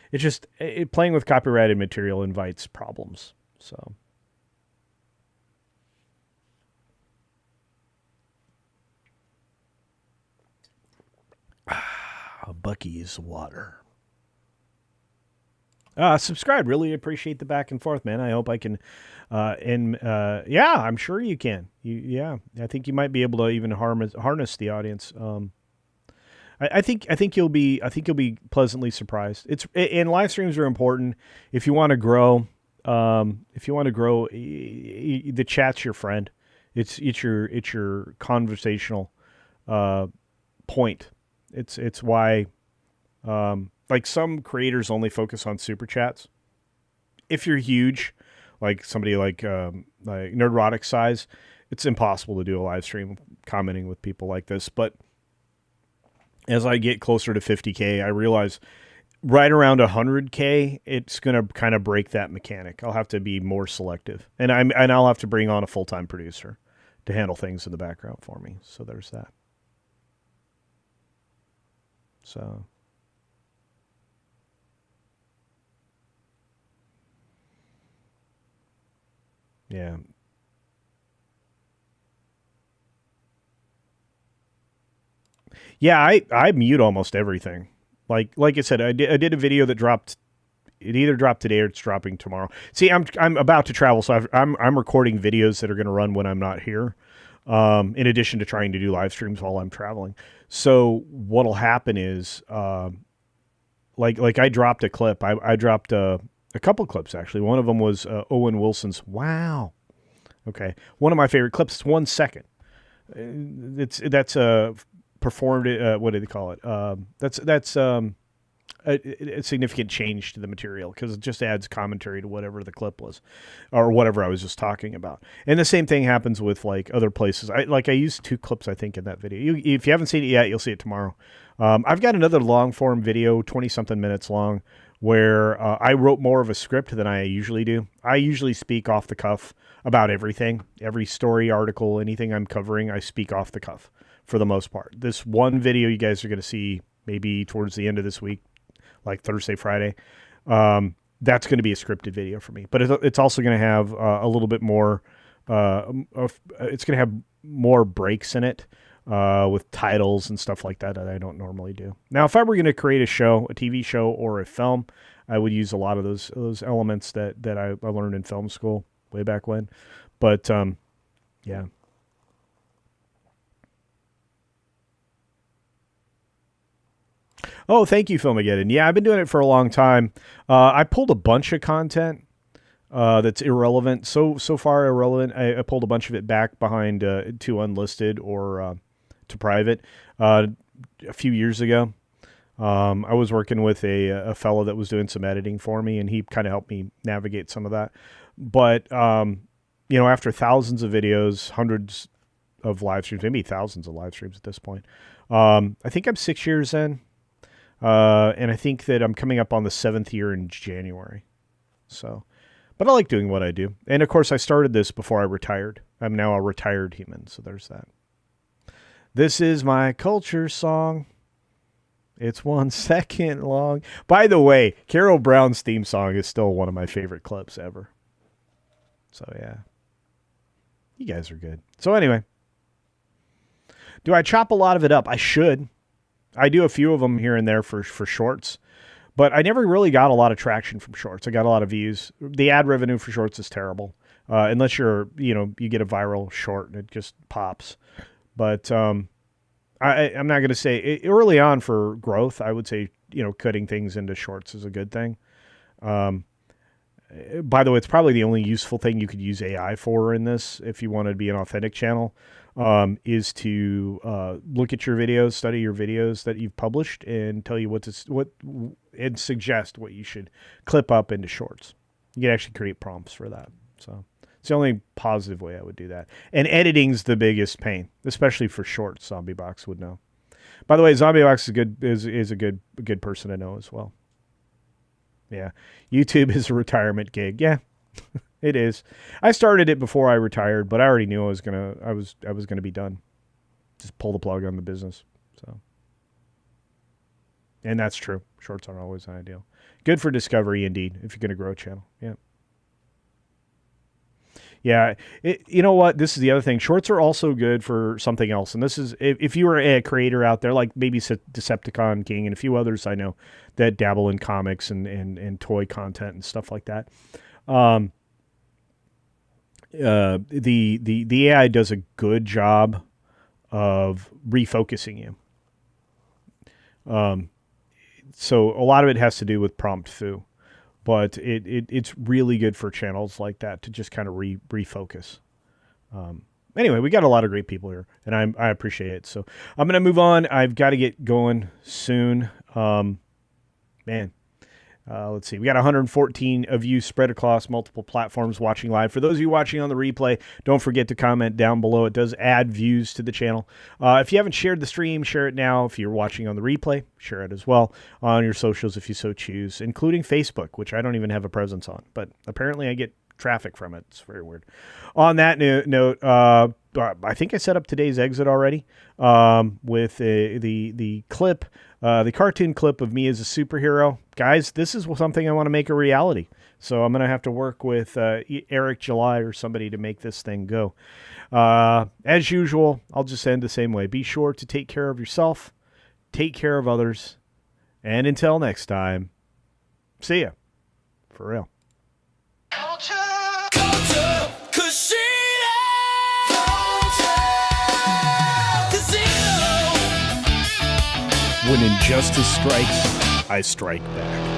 It's just playing with copyrighted material invites problems. So. Bucky's water. Subscribe. Really appreciate the back and forth, man. I hope I can. Yeah, I'm sure you can. I think you might be able to even harness the audience. I think you'll be pleasantly surprised. And live streams are important if you want to grow. The chat's your friend. It's your conversational point. It's why like some creators only focus on super chats. If you're huge, like somebody like Nerdrotic size, it's impossible to do a live stream commenting with people like this. But as I get closer to 50K, I realize right around 100K, it's going to kind of break that mechanic. I'll have to be more selective, and I'll have to bring on a full-time producer to handle things in the background for me. So there's that. So yeah. Yeah, I mute almost everything. Like I said, I did a video that dropped. It either dropped today or it's dropping tomorrow. See, I'm about to travel, so I'm recording videos that are going to run when I'm not here. In addition to trying to do live streams while I'm traveling. So what'll happen is, like I dropped a clip. I dropped a couple clips actually. One of them was Owen Wilson's "Wow." Okay, one of my favorite clips. It's 1 second. That's performed. What do they call it? That's a significant change to the material because it just adds commentary to whatever the clip was or whatever I was just talking about. And the same thing happens with like other places. I used 2 clips, I think, in that video. If you haven't seen it yet, you'll see it tomorrow. I've got another long form video, 20 something minutes long, where I wrote more of a script than I usually do. I usually speak off the cuff about everything, every story, article, anything I'm covering, I speak off the cuff for the most part. This one video you guys are going to see maybe towards the end of this week, like Thursday, Friday. That's going to be a scripted video for me, but it's also going to have a little bit more. It's going to have more breaks in it with titles and stuff like that I don't normally do. Now, if I were going to create a show, a TV show or a film, I would use a lot of those elements that I learned in film school way back when. But yeah. Oh, thank you, Filmageddon. Yeah, I've been doing it for a long time. I pulled a bunch of content that's irrelevant. So far irrelevant. I pulled a bunch of it back behind to unlisted or to private a few years ago. I was working with a fellow that was doing some editing for me, and he kind of helped me navigate some of that. But, after thousands of videos, hundreds of live streams, maybe thousands of live streams at this point, I think I'm 6 years in. And I think that I'm coming up on the 7th year in January. So, but I like doing what I do. And of course I started this before I retired. I'm now a retired human. So there's that. This is my culture song. It's 1 second long. By the way, Carol Brown's theme song is still one of my favorite clips ever. So yeah, you guys are good. So anyway, do I chop a lot of it up? I should. I do a few of them here and there for shorts, but I never really got a lot of traction from shorts. I got a lot of views. The ad revenue for shorts is terrible, unless you get a viral short and it just pops. But I'm not going to say early on for growth. I would say cutting things into shorts is a good thing. By the way, it's probably the only useful thing you could use AI for in this if you want to be an authentic channel. Is to look at your videos, study your videos that you've published, and tell you and suggest what you should clip up into shorts. You can actually create prompts for that. So it's the only positive way I would do that. And editing's the biggest pain, especially for shorts. ZombieBox would know. By the way, ZombieBox is a good person to know as well. Yeah, YouTube is a retirement gig. Yeah. It is. I started it before I retired, but I already knew I was gonna be done. Just pull the plug on the business. So, and that's true. Shorts aren't always ideal. Good for discovery, indeed, if you're gonna grow a channel. Yeah. Yeah. You know what? This is the other thing. Shorts are also good for something else, and this is if you are a creator out there, like maybe Decepticon King and a few others I know that dabble in comics and toy content and stuff like that. The AI does a good job of refocusing you. So a lot of it has to do with prompt foo, but it's really good for channels like that to just kind of refocus. Anyway, we got a lot of great people here, and I appreciate it. So I'm gonna move on. I've got to get going soon. Man. Let's see. We got 114 of you spread across multiple platforms watching live. For those of you watching on the replay, don't forget to comment down below. It does add views to the channel. If you haven't shared the stream, share it now. If you're watching on the replay, share it as well on your socials if you so choose, including Facebook, which I don't even have a presence on. But apparently I get traffic from it. It's very weird. On that note, I think I set up today's exit already with the clip, the cartoon clip of me as a superhero. Guys, this is something I want to make a reality. So I'm going to have to work with Eric July or somebody to make this thing go. As usual, I'll just end the same way. Be sure to take care of yourself, take care of others, and until next time, see ya. For real. When injustice strikes, I strike back.